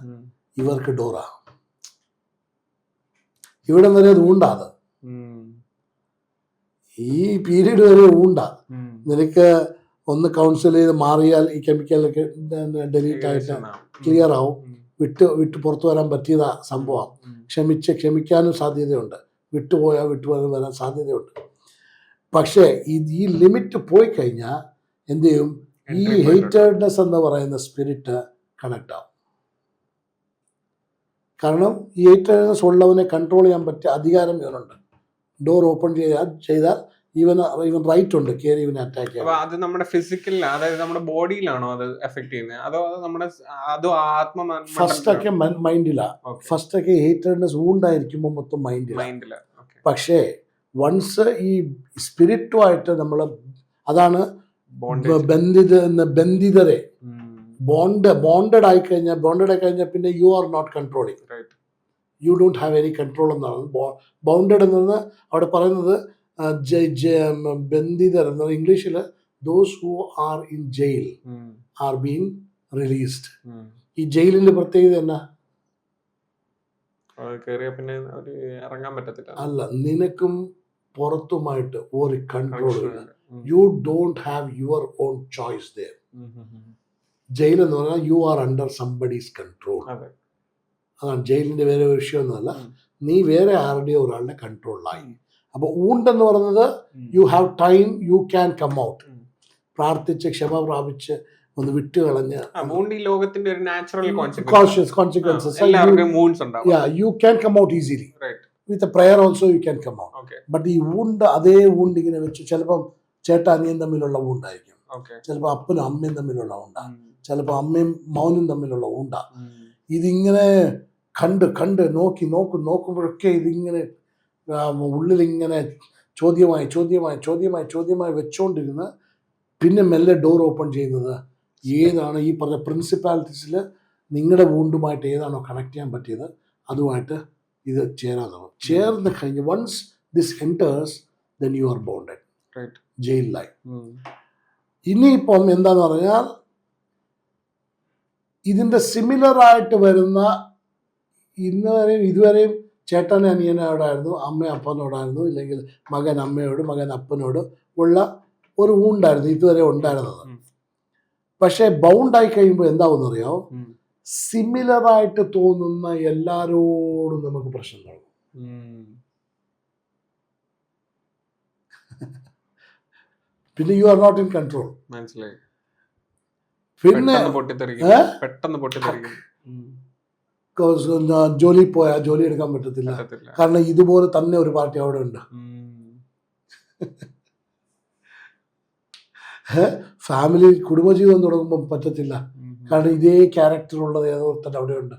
ഇവർക്ക് ഡോറാ. ഇവിടെ വരെ അത് ഊണ്ടാത്, ഈ പീരീഡ് വരെ ഊണ്ടാ. നിനക്ക് ഒന്ന് കൗൺസിൽ ചെയ്ത് മാറിയാൽ ഈ കെമിക്കലൊക്കെ ഡെലീറ്റ് ആയിട്ട് ക്ലിയർ ആവും. വിട്ട് പുറത്തു വരാൻ പറ്റിയതാ സംഭവം. ക്ഷമിക്കാനും സാധ്യതയുണ്ട്, വിട്ടുപോയാൽ വരാൻ സാധ്യതയുണ്ട്. പക്ഷേ ഈ ലിമിറ്റ് പോയി കഴിഞ്ഞാൽ എന്ത് ചെയ്യും? ഈ ഹേറ്റഡ്നെസ് എന്ന് പറയുന്ന സ്പിരിറ്റ് കണക്ട് ആവും. കാരണം ഈ ഹേറ്റഡ്നെസ് ഉള്ളവനെ കൺട്രോൾ ചെയ്യാൻ പറ്റിയ അധികാരം ഇവനുണ്ട്. ഡോർ ഓപ്പൺ ചെയ്താൽ ഇവൻ റൈറ്റ് ഉണ്ട് കയറി ഇവനെ അറ്റാക്ക് ചെയ്യാൻ. അത് നമ്മുടെ ഫിസിക്കലിലാണ്, അതായത് നമ്മുടെ ബോഡിയിലാണോ അത് എഫക്ട് ചെയ്യുന്നത്, അതോ ഫസ്റ്റ് ഒക്കെ മൈൻഡിലാണ്. ഫസ്റ്റ് ഒക്കെ ഹേറ്റഡ്നെസ് ഉണ്ടായിരിക്കുമ്പോൾ മൊത്തം മൈൻഡിലാണ്. പക്ഷേ വൺസ് ഈ സ്പിരിറ്റുമായിട്ട് നമ്മൾ, അതാണ് ബന്ധിതരെ ബോണ്ടഡ് ആയി കഴിഞ്ഞാൽ പിന്നെ you are not controlling, you don't have any control എന്നാണ്. ബൗണ്ടഡ് എന്നത് അവിടെ പറയുന്നത് ബന്ധിതർ എന്നത് ഇംഗ്ലീഷിൽ those who are in jail are being released. ഈ ജയിലിന്റെ പ്രത്യേകത എന്നാ? പിന്നെ ഇറങ്ങാൻ പറ്റത്തില്ല. അല്ല, നിനക്കും പുറത്തുമായിട്ട് ഒരു കൺട്രോൾ ഇല്ല. U don't have your own choice there. Jail എന്ന് പറഞ്ഞാൽ you are under somebody's control. അതാണ് ജയിലിന്റെ വേറെ വിഷയമൊന്നുമല്ല, നീ വേറെ ആരുടെയോ ഒരാളുടെ കൺട്രോളിലായി. അപ്പൊ ഊണ്ടെന്ന് പറയുന്നത് you have time, you can come out. പ്രാർത്ഥിച്ച് ക്ഷമ പ്രാപിച്ച് ഒന്ന് വിട്ടുകളഞ്ഞ് ലോകത്തിന്റെ ഒരു natural consequences you can come out easily. With prayer also you can come out. But ഈ ഊണ്ട്, അതേ ഊണ്ട് ഇങ്ങനെ വെച്ച് ചിലപ്പം ചേട്ട അനിയൻ തമ്മിലുള്ള ഊണ്ടായിരിക്കും, ചിലപ്പോൾ അപ്പനും അമ്മയും തമ്മിലുള്ള ഊണ്ടാ, ചിലപ്പോൾ അമ്മയും മൗനും തമ്മിലുള്ള ഊണ്ടാ. ഇതിങ്ങനെ കണ്ട് നോക്കുമ്പോഴൊക്കെ ഇതിങ്ങനെ ഉള്ളിലിങ്ങനെ ചോദ്യമായി വെച്ചുകൊണ്ടിരുന്ന് പിന്നെ മെല്ലെ ഡോർ ഓപ്പൺ ചെയ്യുന്നത് ഏതാണ് ഈ പറഞ്ഞ പ്രിൻസിപ്പാലിറ്റീസിൽ നിങ്ങളുടെ വൂണ്ടുമായിട്ട് ഏതാണോ കണക്ട് ചെയ്യാൻ പറ്റിയത് അതുമായിട്ട് ഇത് ചേർന്ന് കഴിഞ്ഞ് once this enters then you are bonded ജയിലിലായി. ഇനിയിപ്പം എന്താന്ന് പറഞ്ഞാൽ ഇതിൻ്റെ സിമിലറായിട്ട് വരുന്ന ഇതുവരെയും ചേട്ടൻ അനിയനോടായിരുന്നു, അമ്മ അപ്പനോടായിരുന്നു, ഇല്ലെങ്കിൽ മകൻ അമ്മയോട് മകൻ അപ്പനോട് ഉള്ള ഒരു ഊണ്ടായിരുന്നു ഇതുവരെ ഉണ്ടായിരുന്നത്. പക്ഷെ ബൗണ്ടായി കഴിയുമ്പോൾ എന്താവുമെന്നറിയോ, സിമിലറായിട്ട് തോന്നുന്ന എല്ലാരോടും നമുക്ക് പ്രശ്നം ഉണ്ടാകും. പിന്നെ you are not in control. പിന്നെ ജോലി പോയാൽ ജോലി എടുക്കാൻ പറ്റത്തില്ല, കാരണം ഇതുപോലെ തന്നെ ഒരു പാർട്ടി അവിടെ ഉണ്ട്. ഫാമിലി കുടുംബജീവിതം തുടങ്ങുമ്പോൾ പറ്റത്തില്ല, കാരണം ഇതേ ക്യാരക്ടർ ഉള്ളത് ഏതോ തന്നെ അവിടെ ഉണ്ട്.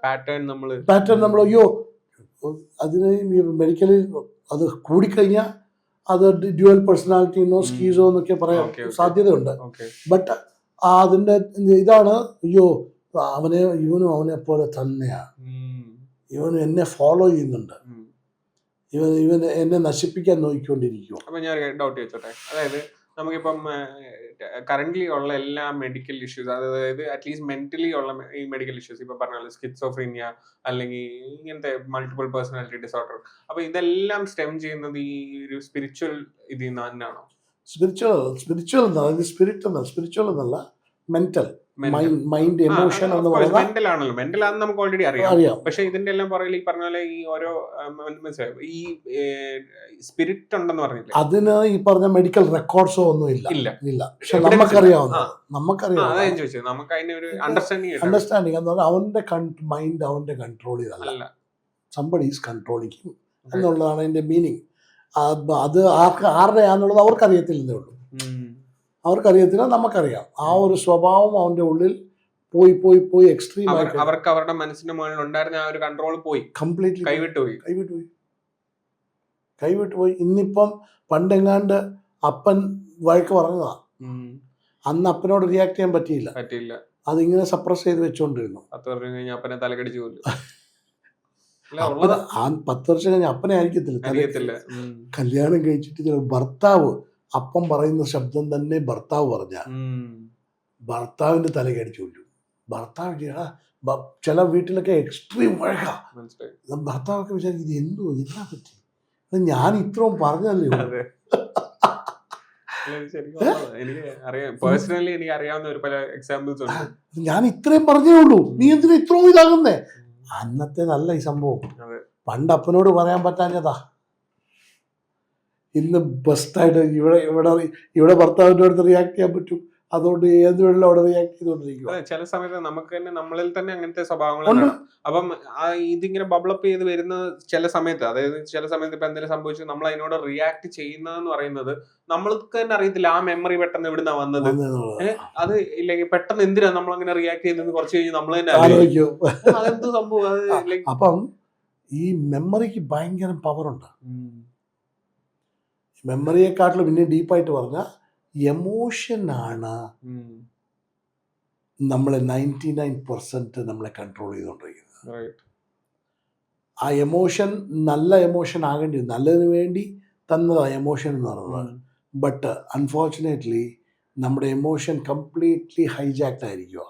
പാറ്റേൺ നമ്മൾ അയ്യോ അതിന് മെഡിക്കലി അത് കൂടിക്കഴിഞ്ഞാൽ അത് ഡ്യുവൽ പേഴ്സണാലിറ്റി എന്നോ സ്കീസോ എന്നൊക്കെ പറയാൻ സാധ്യതയുണ്ട്. ബട്ട് അതിൻ്റെ ഇതാണ്, അയ്യോ ഇവനും അവനെ പോലെ തന്നെയാണ്, ഇവന് എന്നെ ഫോളോ ചെയ്യുന്നുണ്ട്, ഇവൻ എന്നെ നശിപ്പിക്കാൻ നോക്കിക്കൊണ്ടിരിക്കും. അപ്പൊ ഞാൻ ഡൗട്ട് ചോദിച്ചോട്ടെ, അതായത് നമുക്കിപ്പം കറന്റ്ലി ഉള്ള എല്ലാ മെഡിക്കൽ ഇഷ്യൂസ്, അതായത് അറ്റ്ലീസ്റ്റ് മെന്റലി ഉള്ള ഈ മെഡിക്കൽ ഇഷ്യൂസ്, ഇപ്പൊ പറഞ്ഞ സ്കിസോഫ്രീനിയ അല്ലെങ്കിൽ ഇങ്ങനത്തെ മൾട്ടിപ്പിൾ പേഴ്സണാലിറ്റി ഡിസോർഡർ, അപ്പൊ ഇതെല്ലാം സ്റ്റെം ചെയ്യുന്നത് ഈ ഒരു സ്പിരിച്വൽ ഇതിൽ നിന്ന് തന്നെയാണോ? സ്പിരിച്വൽ എന്നല്ല, മെന്റൽ മൈൻഡ് എമോഷൻ എന്ന് പറയുന്നത് മെന്റൽ ആണല്ലോ. മെന്റൽ ആണെന്ന് നമുക്ക് ഓൾറെഡി അറിയാം. പക്ഷെ ഇതിന്റെ എല്ലാം പുറകിൽ ഈ പറഞ്ഞ പോലെ ഈ ഓരോ ഈ സ്പിരിറ്റ് ഉണ്ടെന്ന് പറഞ്ഞില്ലേ, അതിന് ഈ പറഞ്ഞ മെഡിക്കൽ റെക്കോർഡ്സോ ഒന്നും ഇല്ല. പക്ഷെ നമുക്കറിയാം നമുക്ക് അതിന് ഒരു അണ്ടർസ്റ്റാൻഡിങ് എന്ന് പറഞ്ഞാൽ അവന്റെ മൈൻഡ് അവന്റെ കൺട്രോൾ ചെയ്തല്ല, സംബഡി ഈസ് കൺട്രോളിങ് ഹിം എന്നുള്ളതാണ് അതിന്റെ മീനിങ്. അത് ആരുടെയാന്നുള്ളത് അവർക്കറിയത്തില്ലെന്നേ ഉള്ളൂ. അവർക്കറിയത്തില്ല, നമുക്കറിയാം. ആ ഒരു സ്വഭാവം അവന്റെ ഉള്ളിൽ പോയി എക്സ്ട്രീം ആയിട്ട് അവർക്ക് അവരുടെ മനസ്സിന്റെ മുകളിൽ ഉണ്ടായിരുന്ന ആ ഒരു കൺട്രോൾ പോയി, കംപ്ലീറ്റ്ലി കൈവിട്ടുപോയി. ഇന്നിപ്പം പണ്ടെങ്ങാണ്ട് അപ്പൻ വഴക്ക് പറഞ്ഞതാ, അന്ന് അപ്പനോട് റിയാക്ട് ചെയ്യാൻ പറ്റിയില്ല, അതിങ്ങനെ സപ്രസ് ചെയ്ത് വെച്ചോണ്ടിരുന്നു. 10 വർഷം കഴിഞ്ഞ അപ്പനെ ആയിരിക്കത്തില്ല, കല്യാണം കഴിച്ചിട്ട് ഭർത്താവ് അപ്പം പറയുന്ന ശബ്ദം തന്നെ ഭർത്താവ് പറഞ്ഞ ഭർത്താവിന്റെ തലകടിച്ചു കൊല്ലും. ഭർത്താവ് ചില വീട്ടിലൊക്കെ എക്സ്ട്രീം വഴക്ക, ഭർത്താവൊക്കെ വിചാരിക്കും ഇത് എന്താ പറ്റി, ഞാൻ ഇത്രയും പറഞ്ഞല്ലേ. ഞാൻ ഇത്രയും പറഞ്ഞേ ഉള്ളൂ, നീ എന്തിനാ ഇത്രയും ഇതാകുന്നേ? അന്നത്തെ നല്ല ഈ സംഭവം പണ്ട് അപ്പനോട് പറയാൻ പറ്റാഞ്ഞതാ. ഇന്ന് ബെസ്റ്റായിട്ട് ഇവിടെ ഭർത്താവിൻ്റെ അടുത്ത് റിയാക്ട് ചെയ്യാൻ പറ്റും, അതുകൊണ്ട് ഏത് വെള്ളം അവിടെ റിയാക്ട് ചെയ്തോണ്ടിരിക്കും. ചില സമയത്ത് നമുക്ക് തന്നെ നമ്മളിൽ തന്നെ അങ്ങനത്തെ സ്വഭാവങ്ങളുണ്ട്. അപ്പം ഇതിങ്ങനെ ബബിളപ്പ് ചെയ്ത് വരുന്ന ചില സമയത്ത്, അതായത് ചില സമയത്ത് ഇപ്പൊ എന്തെങ്കിലും സംഭവിച്ചു നമ്മൾ അതിനോട് റിയാക്ട് ചെയ്യുന്നതെന്ന് പറയുന്നത് നമ്മൾക്ക് തന്നെ അറിയത്തില്ല ആ മെമ്മറി പെട്ടെന്ന് എവിടുന്നാ വന്നത്. അത് ഇല്ലെങ്കിൽ പെട്ടെന്ന് എന്തിനാ നമ്മൾ അങ്ങനെ റിയാക്ട് ചെയ്യുന്നത് കുറച്ച് കഴിഞ്ഞ് നമ്മൾ തന്നെ അതെന്ത് സംഭവം. അപ്പം ഈ മെമ്മറിക്ക് ഭയങ്കര പവറുണ്ട്. മെമ്മറിയെക്കാട്ടിലും പിന്നെ ഡീപ്പായിട്ട് പറഞ്ഞാൽ എമോഷനാണ് നമ്മളെ 99% നമ്മളെ കൺട്രോൾ ചെയ്തുകൊണ്ടിരിക്കുന്നത്. ആ എമോഷൻ നല്ല എമോഷൻ ആകേണ്ടി നല്ലതിന് വേണ്ടി തന്നതാണ് എമോഷൻ എന്ന് പറയുന്നത്. ബട്ട് അൺഫോർച്ചുനേറ്റ്ലി നമ്മുടെ എമോഷൻ കംപ്ലീറ്റ്ലി ഹൈജാക്ഡ് ആയിരിക്കുക.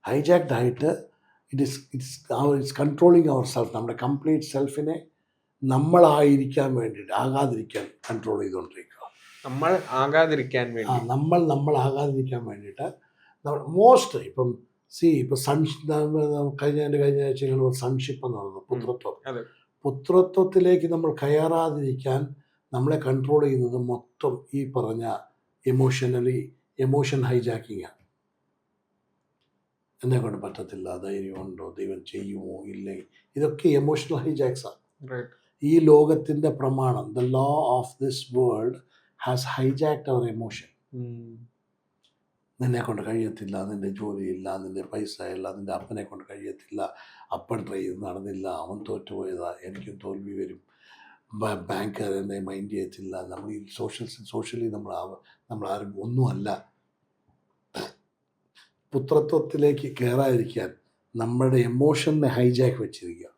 ഹൈജാക്ഡ് ആയിട്ട് ഇറ്റ്സ് കൺട്രോളിങ് അവർ സെൽഫ്. നമ്മുടെ കംപ്ലീറ്റ് സെൽഫിനെ നമ്മളായിരിക്കാൻ വേണ്ടിയിട്ട് ആകാതിരിക്കാൻ കൺട്രോൾ ചെയ്തുകൊണ്ടിരിക്കുക. നമ്മളാകാതിരിക്കാൻ വേണ്ടിയിട്ട് നമ്മൾ മോസ്റ്റ് ഇപ്പം കഴിഞ്ഞ ആഴ്ചകൾ സൺഷിപ്പ് എന്ന് പറയുന്നത് പുത്രത്വം. പുത്രത്വത്തിലേക്ക് നമ്മൾ കയറാതിരിക്കാൻ നമ്മളെ കൺട്രോൾ ചെയ്യുന്നത് മൊത്തം ഈ പറഞ്ഞ എമോഷൻ ഹൈജാക്കിങ്ങാണ്. എന്നെ കൊണ്ട് പറ്റത്തില്ല, ധൈര്യമുണ്ടോ, ദൈവം ചെയ്യുമോ ഇല്ലേ, ഇതൊക്കെ എമോഷണൽ ഹൈജാക്സാണ്. ഈ ലോകത്തിൻ്റെ പ്രമാണം, the law of this world has hijacked our emotion. നിന്നെ കൊണ്ട് കഴിയത്തില്ല, നിൻ്റെ ജോലിയില്ല, നിൻ്റെ പൈസ ഇല്ല, നിൻ്റെ അപ്പനെ കൊണ്ട് കഴിയത്തില്ല, അപ്പൻ ട്രൈ ചെയ്ത് നടന്നില്ല, അവൻ തോറ്റുപോയതാ, എനിക്കും തോൽവി വരും, ബാങ്കുകാർ എന്നെ മൈൻഡ് ചെയ്യത്തില്ല, നമ്മൾ ഈ സോഷ്യലി നമ്മൾ ആരും ഒന്നുമല്ല. പുത്രത്വത്തിലേക്ക് കയറാതിരിക്കാൻ നമ്മുടെ എമോഷനെ ഹൈജാക്ക് വെച്ചിരിക്കുക.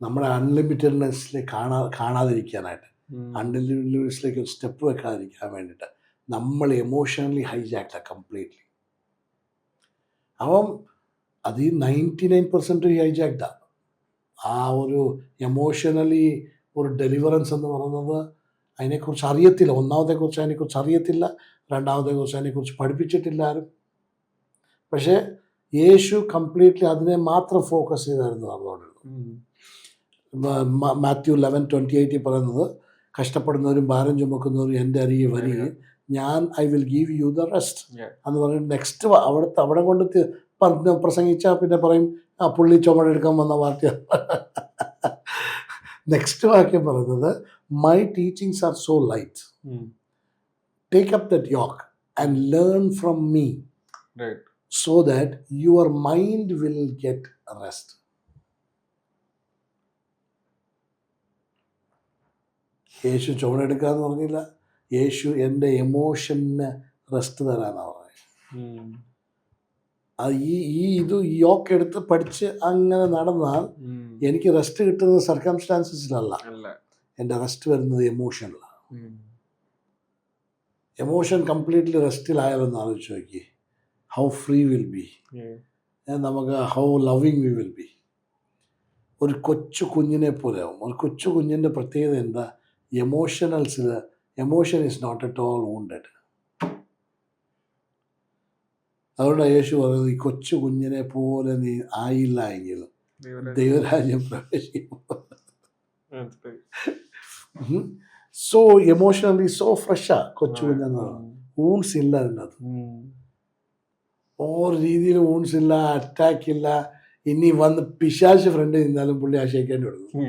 നമ്മുടെ അൺലിമിറ്റഡ്നെസ്സിലേക്ക് കാണാതിരിക്കാനായിട്ട്, അൺലിമിറ്റഡ്നെസ്സിലേക്ക് ഒരു സ്റ്റെപ്പ് വെക്കാതിരിക്കാൻ വേണ്ടിയിട്ട് നമ്മൾ എമോഷണലി ഹൈജാക്റ്റാണ് കംപ്ലീറ്റ്ലി. അപ്പം അത് ഈ 99% ഹൈജാക്റ്റാണ്. ആ ഒരു എമോഷണലി ഒരു ഡെലിവറൻസ് എന്ന് പറയുന്നത് അതിനെക്കുറിച്ച് അറിയത്തില്ല. ഒന്നാമത്തെക്കുറിച്ച് അതിനെക്കുറിച്ച് അറിയത്തില്ല, രണ്ടാമത്തെക്കുറിച്ച് അതിനെക്കുറിച്ച് പഠിപ്പിച്ചിട്ടില്ല ആരും. പക്ഷേ യേശു കംപ്ലീറ്റ്ലി അതിനെ മാത്രം ഫോക്കസ് ചെയ്തായിരുന്നു നടന്നുകൊണ്ടിരുന്നത്. മാത്യു 11:28 പറയുന്നത്, കഷ്ടപ്പെടുന്നവരും ഭാരം ചുമക്കുന്നവരും എൻ്റെ അരികെ വരികയും ഞാൻ I will give you the rest എന്ന് പറയുന്നത്. നെക്സ്റ്റ് അവിടെ കൊണ്ട് പ്രസംഗിച്ചാൽ പിന്നെ പറയും ആ പുള്ളി ചുമടെടുക്കാൻ വന്ന വാക്യം. നെക്സ്റ്റ് വാക്യം പറയുന്നത്, my teachings are so light, take up that yoke and learn from me so that your mind will get rest. Yesu ചുമടെടുക്കുക എന്ന് പറഞ്ഞില്ല, യേശു എൻ്റെ എമോഷന് റെസ്റ്റ് തരാനാണ് പറഞ്ഞത്. അത് ഈ യോക്ക് എടുത്ത് പഠിച്ച് അങ്ങനെ നടന്നാൽ എനിക്ക് റെസ്റ്റ് കിട്ടുന്നത് സർക്കംസ്റ്റാൻസസിലല്ല, എൻ്റെ റെസ്റ്റ് വരുന്നത് എമോഷനിലാണ്. എമോഷൻ കംപ്ലീറ്റ്ലി റെസ്റ്റിലായാലൊന്ന് ആലോചിച്ച് നോക്കി, ഹൗ ഫ്രീ വിൽ ബി, നമുക്ക് how loving we will be. ഒരു കൊച്ചു കുഞ്ഞിനെ പോലെ ആവും. ഒരു കൊച്ചു കുഞ്ഞിൻ്റെ പ്രത്യേകത എന്താ, emotion is not at all wounded. അതുകൊണ്ടാണ് യേശു പറയുന്നത്, ഈ കൊച്ചു കുഞ്ഞിനെ പോലെ നീ ആയില്ല എങ്കിൽ ദൈവരാജ്യം പ്രവേശിക്കും. സോ എമോഷണലി സോ ഫ്രഷാ കൊച്ചു കുഞ്ഞെന്ന്. വൂൺസ് ഇല്ല അതിനകത്ത്, ഓരോ രീതിയിലും വൂൺസ് ഇല്ല, അറ്റാക്ക് ഇല്ല. ഇനി വന്ന് പിശാച് ഫ്രണ്ട് നിന്നാലും പുള്ളി ആശയിക്കേണ്ടി കൊടുക്കും.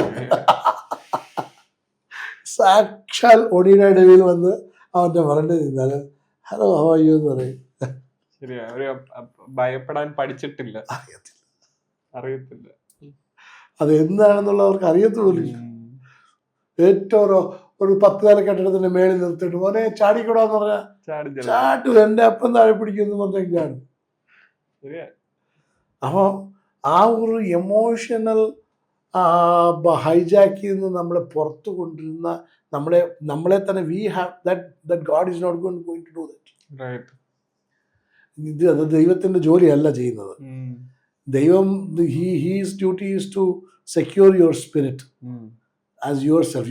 സാക്ഷാൽ ഒടിയുടെ ഇടയിൽ വന്ന് അവൻ്റെ ഫ്രണ്ട് നിന്നാലും ഹലോ ഹൗ ആർ യു എന്ന് പറയും. ഭയപ്പെടാൻ പഠിച്ചിട്ടില്ല, അറിയത്തില്ല അത് എന്താണെന്നുള്ളവർക്ക് അറിയത്തുമില്ല. ഏറ്റവും ഒരു 10 നില കെട്ടിടത്തിന്റെ മേളിൽ നിർത്തിയിട്ട് മോനെ ചാടിക്കൂടാന്ന് പറഞ്ഞാൽ ചാട്ടു, എൻ്റെ അപ്പം താഴെ പിടിക്കുമെന്ന് പറഞ്ഞാൽ ചാടും. അപ്പോൾ ആ ഒരു എമോഷണൽ ഹൈജാക്കിൽ നിന്ന് നമ്മളെ പുറത്തു കൊണ്ടിരുന്ന നമ്മളെ തന്നെ we have that God is not going to do that. അത് ദൈവത്തിൻ്റെ ജോലിയല്ല ചെയ്യുന്നത്. ദൈവം his duty is to secure your spirit as yourself.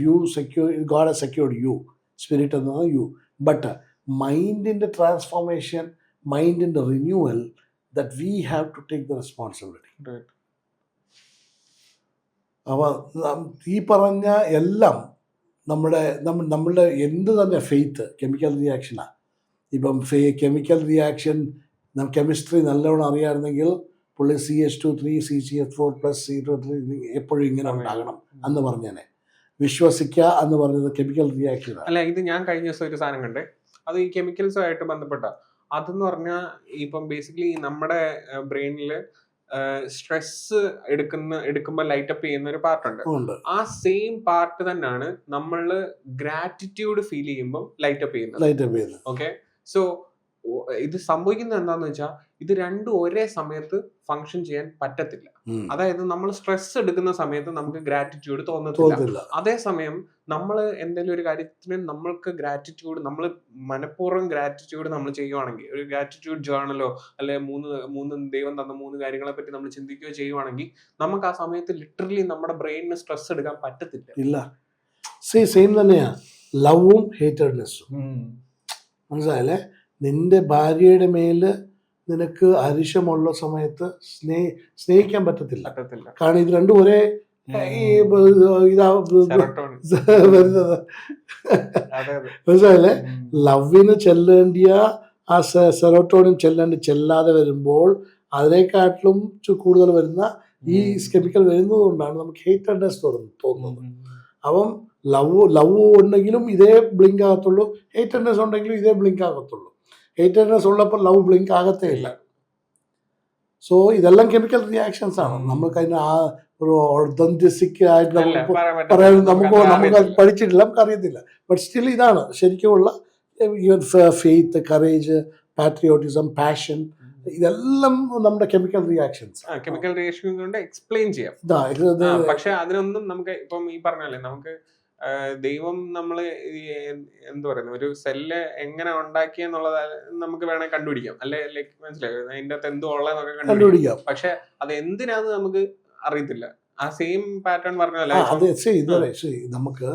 God has secured you, spirit and you, but mind in the transformation, mind in the renewal, that we have to take the responsibility. Right. അപ്പോൾ ഈ പറഞ്ഞ എല്ലാം നമ്മളുടെ എന്ത് തന്നെ ഫെയ്ത്ത് കെമിക്കൽ റിയാക്ഷനാണ്. ഇപ്പം കെമിക്കൽ റിയാക്ഷൻ കെമിസ്ട്രി നല്ലവണ്ണം അറിയാമായിരുന്നെങ്കിൽ പുള്ളി CH2 CCH4+ CO3 എപ്പോഴും ഇങ്ങനെ ഉണ്ടാകണം എന്ന് പറഞ്ഞേനെ. വിശ്വസിക്കുക എന്ന് പറയുന്നത് കെമിക്കൽ റിയാക്ഷൻ അല്ല. ഇത് ഞാൻ കഴിഞ്ഞ ദിവസം ഒരു സാധനം കണ്ടേ, അത് ഈ കെമിക്കൽസുമായിട്ട് ബന്ധപ്പെട്ട. അതെന്ന് പറഞ്ഞാൽ ഇപ്പം ബേസിക്കലി നമ്മുടെ ബ്രെയിനിൽ സ്ട്രെസ് എടുക്കുമ്പോൾ ലൈറ്റപ്പ് ചെയ്യുന്ന ഒരു പാർട്ടുണ്ട്. ആ സെയിം പാർട്ട് തന്നെയാണ് നമ്മൾ ഗ്രാറ്റിറ്റ്യൂഡ് ഫീൽ ചെയ്യുമ്പോൾ ലൈറ്റപ്പ് ചെയ്യുന്നത്. ഓക്കെ, സോ ഇത് സംഭവിക്കുന്നത് എന്താന്ന് വെച്ചാൽ ഇത് രണ്ടും ഒരേ സമയത്ത് ഫങ്ഷൻ ചെയ്യാൻ പറ്റത്തില്ല. അതായത് നമ്മൾ സ്ട്രെസ് എടുക്കുന്ന സമയത്ത് നമുക്ക് ഗ്രാറ്റിറ്റ്യൂഡ് തോന്നത്തില്ല. അതേസമയം നമ്മൾ എന്തെങ്കിലും ഒരു കാര്യത്തിന് നമ്മൾക്ക് ഗ്രാറ്റിറ്റ്യൂഡ്, നമ്മൾ മനഃപൂർവ്വം ഗ്രാറ്റിറ്റ്യൂഡ് നമ്മൾ ചെയ്യുവാണെങ്കിൽ, ഒരു ഗ്രാറ്റിറ്റ്യൂഡ് ജേർണലോ അല്ലെ മൂന്ന് ദൈവം തന്ന 3 കാര്യങ്ങളെ പറ്റി നമ്മൾ ചിന്തിക്കുകയോ ചെയ്യുവാണെങ്കിൽ നമുക്ക് ആ സമയത്ത് ലിറ്ററലി നമ്മുടെ ബ്രെയിനിന് സ്ട്രെസ് എടുക്കാൻ പറ്റത്തില്ല. ഇല്ല, സെയിം തന്നെയാ ലവും ഹേറ്റഡ്നെസ്സും. മനസ്സിലായല്ലേ? നിന്റെ ഭാര്യയുടെ മേല് നിനക്ക് അരിശമുള്ള സമയത്ത് സ്നേഹിക്കാൻ പറ്റത്തില്ല. കാരണം ഇത് രണ്ടും ഒരേ ഇതാ വരുന്നത്. മനസ്സിലായല്ലേ? ലവിന് ചെല്ലേണ്ടിയ ആ സെറോട്ടോണിൻ ചെല്ലാതെ വരുമ്പോൾ അതിനെക്കാട്ടിലും കൂടുതൽ വരുന്ന ഈ കെമിക്കൽ വരുന്നത് കൊണ്ടാണ് നമുക്ക് ഹേറ്റഡ്നെസ് തോന്നുന്നത്. അപ്പം ലവ് ഉണ്ടെങ്കിലും ഇതേ ബ്ലിങ്ക് ആകത്തുള്ളൂ, ഹേറ്റഡ്നെസ് ഉണ്ടെങ്കിലും ഇതേ ബ്ലിങ്ക് ആകത്തുള്ളൂ. ഹേറ്റഡ്നെസ് ഉള്ളപ്പോൾ ലവ് ബ്ലിങ്ക് ആകത്തേ ഇല്ല. സോ ഇതെല്ലാം കെമിക്കൽ റിയാക്ഷൻസ് ആണ്. നമുക്ക് അതിന് ആ ഒരു ഒതന്റിക് ആയിട്ട് പറയാൻ നമുക്ക് അത് പഠിച്ചിട്ടില്ല, നമുക്ക് അറിയത്തില്ല. ബട്ട് സ്റ്റിൽ ഇതാണ് ശരിക്കുമുള്ള ഫെയ്ത്ത്, കറേജ്, പാട്രിയോട്ടിസം, പാഷൻ, ഇതെല്ലാം നമ്മുടെ കെമിക്കൽ റിയാക്ഷൻസ്. കെമിക്കൽ റിയാക്ഷൻ കൊണ്ട് എക്സ്പ്ലെയിൻ ചെയ്യാം. പക്ഷെ അതിനൊന്നും നമുക്ക് ഇപ്പം ഈ പറഞ്ഞല്ലേ, നമുക്ക് ദൈവം നമ്മള് എന്ത് പറയുന്നു, ഒരു സെല്ല് എങ്ങനെ ഉണ്ടാക്കിയെന്നുള്ളത് നമുക്ക് വേണേ കണ്ടുപിടിക്കാം, അല്ലെ? ലൈക്ക് മനസ്സിലായോ, അതിന്റെ അകത്ത് എന്തോ ഉള്ളതെന്നൊക്കെ കണ്ടുപിടിക്കാം. പക്ഷെ അത് എന്തിനാന്ന് നമുക്ക് അറിയത്തില്ല. ആ സെയിം പാറ്റേൺ പറഞ്ഞല്ലേ നമുക്ക്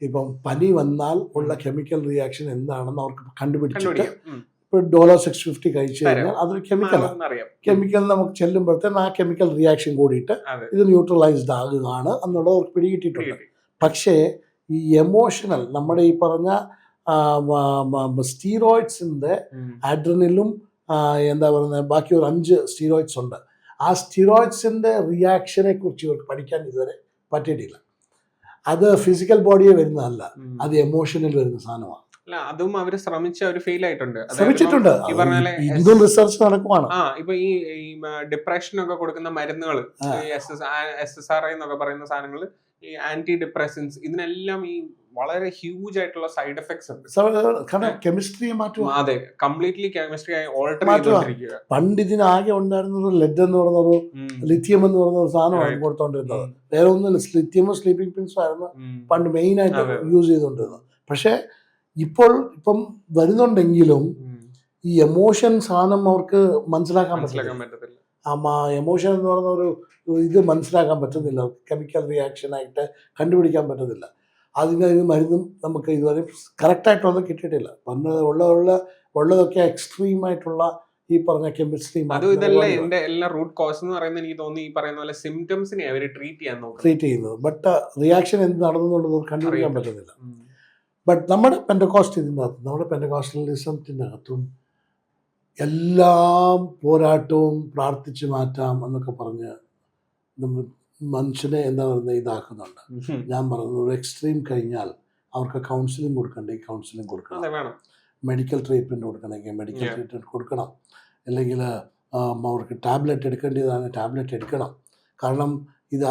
ഇപ്പം പനി വന്നാൽ ഉള്ള കെമിക്കൽ റിയാക്ഷൻ എന്താണെന്ന് അവർക്ക് കണ്ടുപിടിച്ചിട്ട് ഇപ്പോൾ $650 കഴിച്ചു കഴിഞ്ഞാൽ അതൊരു കെമിക്കൽ നമുക്ക് ചെല്ലുമ്പോഴത്തേന് ആ കെമിക്കൽ റിയാക്ഷൻ കൂടിയിട്ട് ഇത് ന്യൂട്രലൈസ്ഡ് ആകുകയാണ് എന്നുള്ളത് അവർക്ക് പിടികിട്ടിയിട്ടുണ്ട്. പക്ഷേ ഈ എമോഷണൽ, നമ്മുടെ ഈ പറഞ്ഞ സ്റ്റീറോയിഡ്സിൻ്റെ അഡ്രിനലും എന്താ പറയുന്നത്, ബാക്കി ഒരു 5 സ്റ്റീറോയിഡ്സ് ഉണ്ട്. ആ സ്റ്റീറോയിഡ്സിൻ്റെ റിയാക്ഷനെ കുറിച്ച് ഇവർക്ക് പഠിക്കാൻ ഇതുവരെ പറ്റിയിട്ടില്ല. അത് ഫിസിക്കൽ ബോഡിയെ വരുന്നതല്ല, അത് എമോഷനിൽ വരുന്ന സാധനമാണ്. അതും അവര് ശ്രമിച്ച് അവർ ഫെയിൽ ആയിട്ടുണ്ട്. ഇതും റിസർച്ച് നടക്കുവാണ്. ഇപ്പൊ ഈ ഡിപ്രഷനൊക്കെ കൊടുക്കുന്ന മരുന്നുകൾ, SSRI എന്നൊക്കെ പറയുന്ന സാധനങ്ങൾ, ഈ ആന്റി ഡിപ്രസൻസ്, ഇതിനെല്ലാം ഈ വളരെ ഹ്യൂജ് ആയിട്ടുള്ള സൈഡ് എഫക്ട്സ് ഉണ്ട്. കെമിസ്ട്രിയെ മാറ്റുക. അതെ, കംപ്ലീറ്റ്ലി കെമിസ്ട്രി ഓൾട്ടർ ചെയ്തുകൊണ്ടിരിക്കുക. പണ്ട് ഇതിനാകെ ഉണ്ടായിരുന്നത് ലെഡ് എന്ന് പറഞ്ഞൊരു, ലിഥിയം എന്ന് പറഞ്ഞ ഒരു സാധനമാണ് കൊടുത്തോണ്ടിരുന്നത്. വേറെ ഒന്നും, ലിഥിയമോ സ്ലീപ്പിംഗ് പിൽസോ ആയിരുന്നു പണ്ട് മെയിൻ ആയിട്ട് യൂസ് ചെയ്തുകൊണ്ടിരുന്നത്. പക്ഷെ ഇപ്പം വരുന്നുണ്ടെങ്കിലും ഈ എമോഷൻ സാധനം അവർക്ക് മനസ്സിലാക്കാൻ പറ്റത്തില്ല. എമോഷൻ എന്ന് പറയുന്ന ഒരു ഇത് മനസ്സിലാക്കാൻ പറ്റുന്നില്ല, കെമിക്കൽ റിയാക്ഷൻ ആയിട്ട് കണ്ടുപിടിക്കാൻ പറ്റുന്നില്ല. അതിന് മരുന്നും നമുക്ക് ഇതുവരെ കറക്റ്റായിട്ടൊന്നും കിട്ടിയിട്ടില്ല. പണ്ട് ഉള്ളതൊക്കെ എക്സ്ട്രീം ആയിട്ടുള്ള ഈ പറഞ്ഞ കെമിസ്ട്രി എല്ലാ റൂട്ട് കോസ് എന്ന് പറയുന്നത് എനിക്ക് തോന്നുന്നു ഈ പറയുന്ന പോലെ സിംറ്റംസിനെ അവർ ട്രീറ്റ് ചെയ്യുന്നത്. ബട്ട് റിയാക്ഷൻ എന്ത് നടന്നുള്ളത് കണ്ടുപിടിക്കാൻ പറ്റുന്നില്ല. ബട്ട് നമ്മുടെ പെൻറ്റക്കോസ്റ്റലിനകത്തും നമ്മുടെ പെൻറ്റക്കോസ്റ്റലിസത്തിൻ്റെ അകത്തും എല്ലാം പോരാട്ടവും പ്രാർത്ഥിച്ച് മാറ്റാം എന്നൊക്കെ പറഞ്ഞ് മനുഷ്യനെ എന്താ പറയുന്നത് ഇതാക്കുന്നുണ്ട്. ഞാൻ പറഞ്ഞത് ഒരു എക്സ്ട്രീം കഴിഞ്ഞാൽ അവർക്ക് കൗൺസിലിംഗ് കൊടുക്കണമെങ്കിൽ കൗൺസിലിംഗ് കൊടുക്കണം, മെഡിക്കൽ ട്രീറ്റ്മെൻറ്റ് കൊടുക്കണമെങ്കിൽ മെഡിക്കൽ ട്രീറ്റ്മെൻറ്റ് കൊടുക്കണം, അല്ലെങ്കിൽ അവർക്ക് ടാബ്ലറ്റ് എടുക്കേണ്ടതാണ് ടാബ്ലറ്റ് എടുക്കണം. കാരണം ഇത്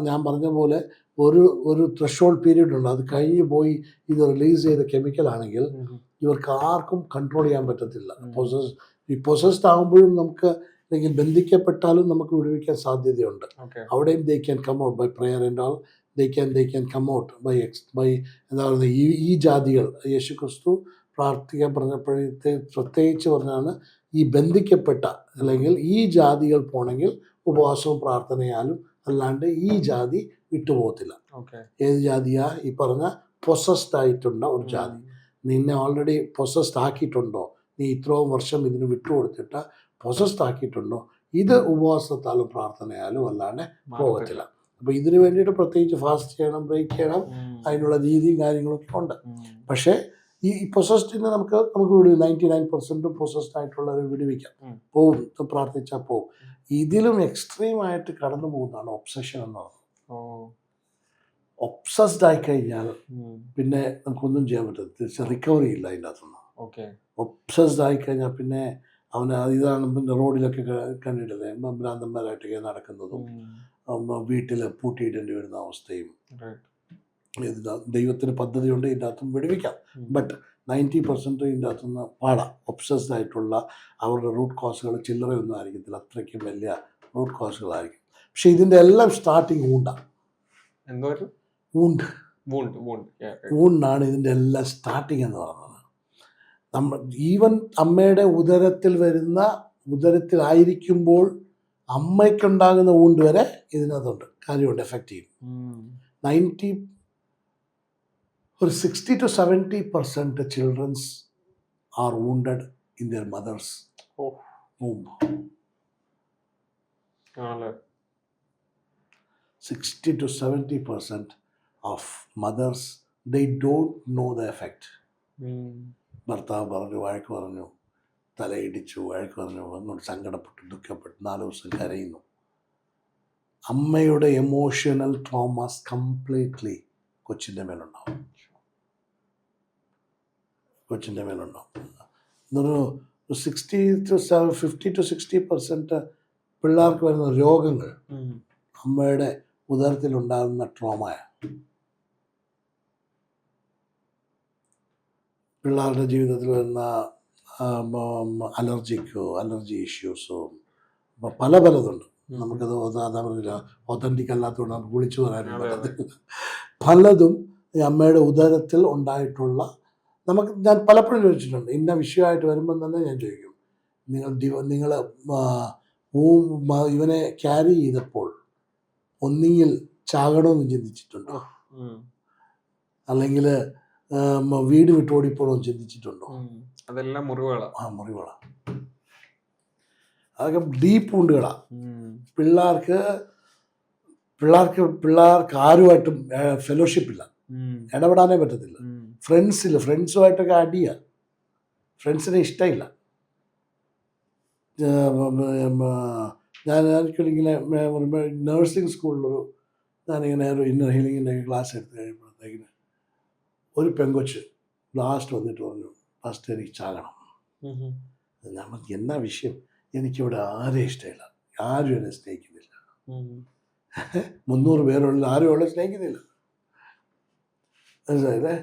ഞാൻ പറഞ്ഞ പോലെ ഒരു ത്രെഷോൾഡ് പീരീഡ് ഉണ്ട്. അത് കഴിഞ്ഞ് പോയി ഇത് റിലീസ് ചെയ്ത കെമിക്കലാണെങ്കിൽ ഇവർക്ക് ആർക്കും കൺട്രോൾ ചെയ്യാൻ പറ്റത്തില്ല. പൊസസ്ഡ് ആകുമ്പോഴും നമുക്ക്, അല്ലെങ്കിൽ ബന്ധിക്കപ്പെട്ടാലും നമുക്ക് വിടുവിക്കാൻ സാധ്യതയുണ്ട്. അവിടെയും they can come out by prayer and all. They can come out by എന്താ പറയുന്നത്, ഈ ജാതികൾ യേശു ക്രിസ്തു പ്രാർത്ഥിക്കാൻ പറഞ്ഞപ്പോഴത്തെ പ്രത്യേകിച്ച് പറഞ്ഞാണ് ഈ ബന്ധിക്കപ്പെട്ട അല്ലെങ്കിൽ ഈ ജാതികൾ പോണെങ്കിൽ ഉപവാസവും പ്രാർത്ഥനയാലും, അല്ലാണ്ട് ഈ ജാതി വിട്ടുപോകത്തില്ല. ഏത് ജാതിയാ? ഈ പറഞ്ഞ പൊസസ്ഡ് ആയിട്ടുള്ള ഒരു ജാതി. നിന്നെ ഓൾറെഡി പൊസസ്ഡ് ആക്കിയിട്ടുണ്ടോ, നീ ഇത്രയും വർഷം ഇതിന് വിട്ടുകൊടുത്തിട്ട് പൊസസ്ഡ് ആക്കിയിട്ടുണ്ടോ, ഇത് ഉപവാസത്താലും പ്രാർത്ഥനയാലും അല്ലാണ്ട് പോകത്തില്ല. അപ്പോൾ ഇതിന് വേണ്ടിയിട്ട് പ്രത്യേകിച്ച് ഫാസ്റ്റ് ചെയ്യണം, ബ്രേക്ക് ചെയ്യണം, അതിനുള്ള രീതിയും കാര്യങ്ങളൊക്കെ ഉണ്ട്. പക്ഷേ ഈ പൊസസ്ഡിനെ നമുക്ക് വിടും. 99% പൊസസ്ഡ് ആയിട്ടുള്ളവരെ വിടുവിക്കാം, പോവും, പ്രാർത്ഥിച്ചാൽ പോവും. ഇതിലും എക്സ്ട്രീമായിട്ട് കടന്നു പോകുന്നതാണ് ഒബ്സഷൻ എന്ന് പറയുന്നത്. ഒബ്സസ്ഡ് ആയിക്കഴിഞ്ഞാൽ പിന്നെ നമുക്കൊന്നും ചെയ്യാൻ പറ്റത്തില്ല, റിക്കവറി ഇല്ല അതിൻ്റെ അകത്തുനിന്ന്. ഒബ്സസ്ഡ് ആയിക്കഴിഞ്ഞാൽ പിന്നെ ഇതാണ് പിന്നെ റോഡിലൊക്കെ കണ്ടിട്ടില്ലേ, ഭ്രാന്തന്മാരായിട്ടൊക്കെ നടക്കുന്നതും വീട്ടിൽ പൂട്ടിയിടേണ്ടി വരുന്ന അവസ്ഥയും. ദൈവത്തിന് പദ്ധതിയുണ്ട്, ഇതിൻ്റെ അകത്തും വിടുവിക്കാം. ബട്ട് 90% ഇതിൻ്റെ അകത്തുനിന്ന് പാടാം. ഒബ്സസ്ഡ് ആയിട്ടുള്ള അവരുടെ റൂട്ട് കോസുകൾ ചില്ലറയൊന്നും ആയിരിക്കത്തില്ല, അത്രയ്ക്കും വലിയ റൂട്ട് കോസുകളായിരിക്കും. പക്ഷെ ഇതിൻ്റെ എല്ലാം സ്റ്റാർട്ടിങ് ഊണ്ടാണ്. എന്തോ ഊണ്ടാണ് ഇതിൻ്റെ എല്ലാം സ്റ്റാർട്ടിങ് എന്ന് പറയുന്നത്. ഈവൻ അമ്മയുടെ ഉദരത്തിലായിരിക്കുമ്പോൾ അമ്മയ്ക്കുണ്ടാകുന്ന ഊണ്ട് വരെ ഇതിനകത്തുണ്ട്, കാര്യമുണ്ട്, എഫക്റ്റ് ചെയ്യും. ഒരു 60 to 70% childrens are wounded in their mother's womb. 60 to 70% of mothers, they don't know the effect. ഭർത്താവ് പറഞ്ഞു, വഴക്ക് പറഞ്ഞു, തലയിടിച്ചു, വഴക്ക് പറഞ്ഞു, അങ്ങോട്ട് സങ്കടപ്പെട്ടു, ദുഃഖപ്പെട്ടു, 4 ദിവസം കരയുന്നു. അമ്മയുടെ എമോഷണൽ ട്രോമാസ് കംപ്ലീറ്റ്ലി കൊച്ചിൻ്റെ മേലുണ്ടാവും. എന്നൊരു 50 to 60% പിള്ളേർക്ക് വരുന്ന രോഗങ്ങൾ അമ്മയുടെ ഉദരത്തിലുണ്ടാകുന്ന ട്രോമയാണ്. പിള്ളേരുടെ ജീവിതത്തിൽ വരുന്ന അലർജി ഇഷ്യൂസോ പലതുണ്ട്. നമുക്കത് അതാ പറഞ്ഞില്ല, ഒതൻറ്റിക് അല്ലാത്തതുകൊണ്ട് നമുക്ക് വിളിച്ചു പറയാനും പറ്റത്തില്ല. പലതും ഈ അമ്മയുടെ ഉദരത്തിൽ ഉണ്ടായിട്ടുള്ള, ഞാൻ പലപ്പോഴും ചോദിച്ചിട്ടുണ്ട്, ഇന്ന വിഷയമായിട്ട് വരുമ്പം തന്നെ ഞാൻ ചോദിക്കും, നിങ്ങൾ ഇവനെ ക്യാരി ചെയ്തപ്പോൾ ഒന്നുകിൽ ചാകണമെന്ന് ചിന്തിച്ചിട്ടുണ്ടോ, അല്ലെങ്കിൽ വീട് വിട്ടോടിപ്പോഴോ ചിന്തിച്ചിട്ടുണ്ടോ? അതെല്ലാം മുറിവുകളാണ്. മുറിവുകളാണ്, അതൊക്കെ ഡീപ്പ് വുണ്ടുകളാണ്. പിള്ളേർക്ക് ആരുമായിട്ടും ഫെലോഷിപ്പില്ല, ഇടപെടാനേ പറ്റത്തില്ല. ഫ്രണ്ട്സുമായിട്ടൊക്കെ അടിയാണ്, ഫ്രണ്ട്സിനെ ഇഷ്ടമില്ല. എനിക്കിങ്ങനെ നേഴ്സിംഗ് സ്കൂളിലൊരു ഞാനിങ്ങനെ ഒരു ഇന്നർ ഹീലിങ്ങിൻ്റെ ക്ലാസ് എടുത്ത് കഴിയുമ്പോഴത്തേക്കിന് ഒരു പെങ്കൊച്ച് ലാസ്റ്റ് വന്നിട്ട് പറഞ്ഞു, ഫസ്റ്റ് എനിക്ക് ചാകണം. നമുക്ക് എന്നാ വിഷയം, എനിക്കിവിടെ ആരെയും ഇഷ്ടമില്ല, ആരും എന്നെ സ്നേഹിക്കുന്നില്ല, 300 പേരുള്ള ആരും അവളെ സ്നേഹിക്കുന്നില്ല. മനസ്സിലായില്ലേ?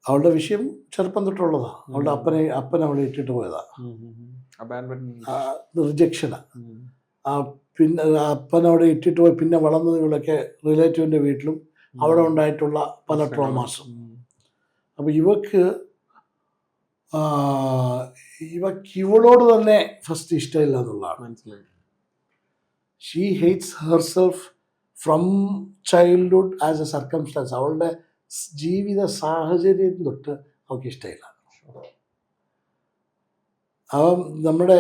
അവളുടെ വിഷയം ചെറുപ്പം തൊട്ടുള്ളതാണ്. അവളുടെ അപ്പൻ അവളെ ഇട്ടിട്ട് പോയതാണ്, റിജക്ഷനാണ്. പിന്നെ അപ്പൻ അവിടെ ഇട്ടിട്ട് പോയി, പിന്നെ വളർന്നതുകളൊക്കെ റിലേറ്റീവിൻ്റെ വീട്ടിലും അവിടെ ഉണ്ടായിട്ടുള്ള പല ട്രോമാസും. അപ്പോൾ ഇവളോട് തന്നെ ഫസ്റ്റ് ഇഷ്ടമില്ല എന്നുള്ളതാണ്. She hates herself from childhood as A circumstances. അവളുടെ ജീവിത സാഹചര്യം തൊട്ട് അവൾക്ക് ഇഷ്ടമില്ല. നമ്മുടെ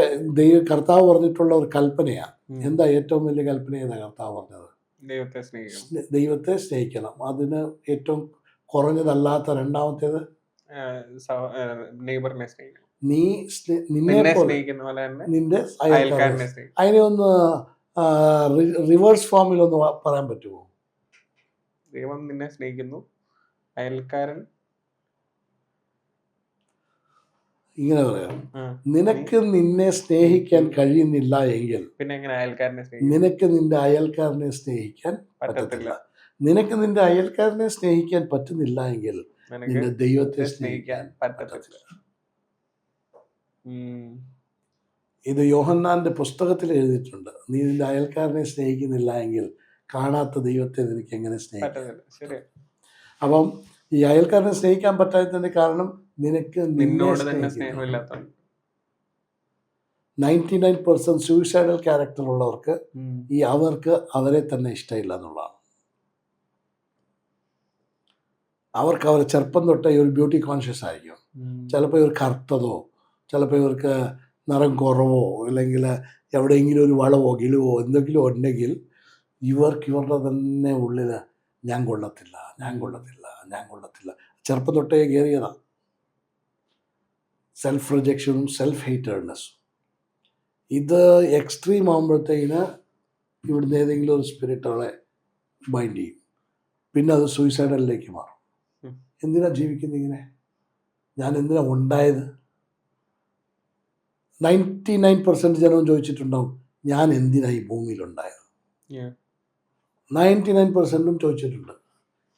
കർത്താവ് പറഞ്ഞിട്ടുള്ള ഒരു കൽപ്പനയാണ്. എന്താ ഏറ്റവും വലിയ കൽപ്പനയാണ് കർത്താവ് പറഞ്ഞത്? ദൈവത്തെ സ്നേഹിക്കണം. അതിന് ഏറ്റവും കുറഞ്ഞതല്ലാത്ത രണ്ടാമത്തേത് നിന്റെ അതിനെ ഒന്ന് റിവേഴ്സ് ഫോമിലൊന്ന് പറയാൻ പറ്റുമോ? ദൈവം നിന്നെ സ്നേഹിക്കുന്നു, അയൽക്കാരൻ ഇങ്ങനെ പറയാം, നിനക്ക് നിന്നെ സ്നേഹിക്കാൻ കഴിയുന്നില്ല എങ്കിൽ പിന്നെ എങ്ങനെ അയൽക്കാരനെ നിനക്ക് നിന്റെ അയൽക്കാരനെ സ്നേഹിക്കാൻ പറ്റത്തില്ല. നിനക്ക് നിന്റെ അയൽക്കാരനെ സ്നേഹിക്കാൻ പറ്റുന്നില്ല എങ്കിൽ നിന്റെ ദൈവത്തെ സ്നേഹിക്കാൻ പറ്റത്തില്ല. ഇത് യോഹന്നാന്റെ പുസ്തകത്തിൽ എഴുതിയിട്ടുണ്ട്. നീ നിന്റെ അയൽക്കാരനെ സ്നേഹിക്കുന്നില്ല എങ്കിൽ കാണാത്ത ദൈവത്തെ നിനക്ക് എങ്ങനെ സ്നേഹിക്കാം? അപ്പം ഈ അയൽക്കാരനെ സ്നേഹിക്കാൻ പറ്റാത്തതിന്റെ കാരണം നിനക്ക് നിന്നോട് തന്നെ സ്നേഹമില്ലാത്ത 99% സൂയിസൈഡൽ ക്യാരക്ടർ ഉള്ളവർക്ക് അവർക്ക് അവരെ തന്നെ ഇഷ്ടമില്ല എന്നുള്ളതാണ്. അവർക്ക് അവർ ചെറുപ്പം തൊട്ടേ ഒരു ബ്യൂട്ടി കോൺഷ്യസ് ആയിരിക്കും. ചിലപ്പോൾ ഇവർ കറുത്തതോ, ചിലപ്പോൾ ഇവർക്ക് നിറം കുറവോ, അല്ലെങ്കിൽ എവിടെയെങ്കിലും ഒരു വളവോ കിളിവോ എന്തെങ്കിലും ഉണ്ടെങ്കിൽ ഇവരുടെ തന്നെ ഉള്ളിൽ ഞാൻ കൊള്ളത്തില്ല. ചെറുപ്പം തൊട്ടേ കയറിയതാണ്. സെൽഫ് റിജക്ഷനും സെൽഫ് ഹേറ്റഡ്നെസ്സും. ഇത് എക്സ്ട്രീം ആകുമ്പോഴത്തേക്കിന് ഇവിടുന്ന് ഏതെങ്കിലും ഒരു സ്പിരിറ്റ് അവളെ ബൈൻഡ് ചെയ്യും. പിന്നെ അത് സൂയിസൈഡലിലേക്ക് മാറും. എന്തിനാ ജീവിക്കുന്നത് ഇങ്ങനെ? ഞാൻ എന്തിനാ ഉണ്ടായത്? 99% ജനവും ചോദിച്ചിട്ടുണ്ടാവും, ഞാൻ എന്തിനാ ഈ ഭൂമിയിലുണ്ടായത്? 99% ചോദിച്ചിട്ടുണ്ട്.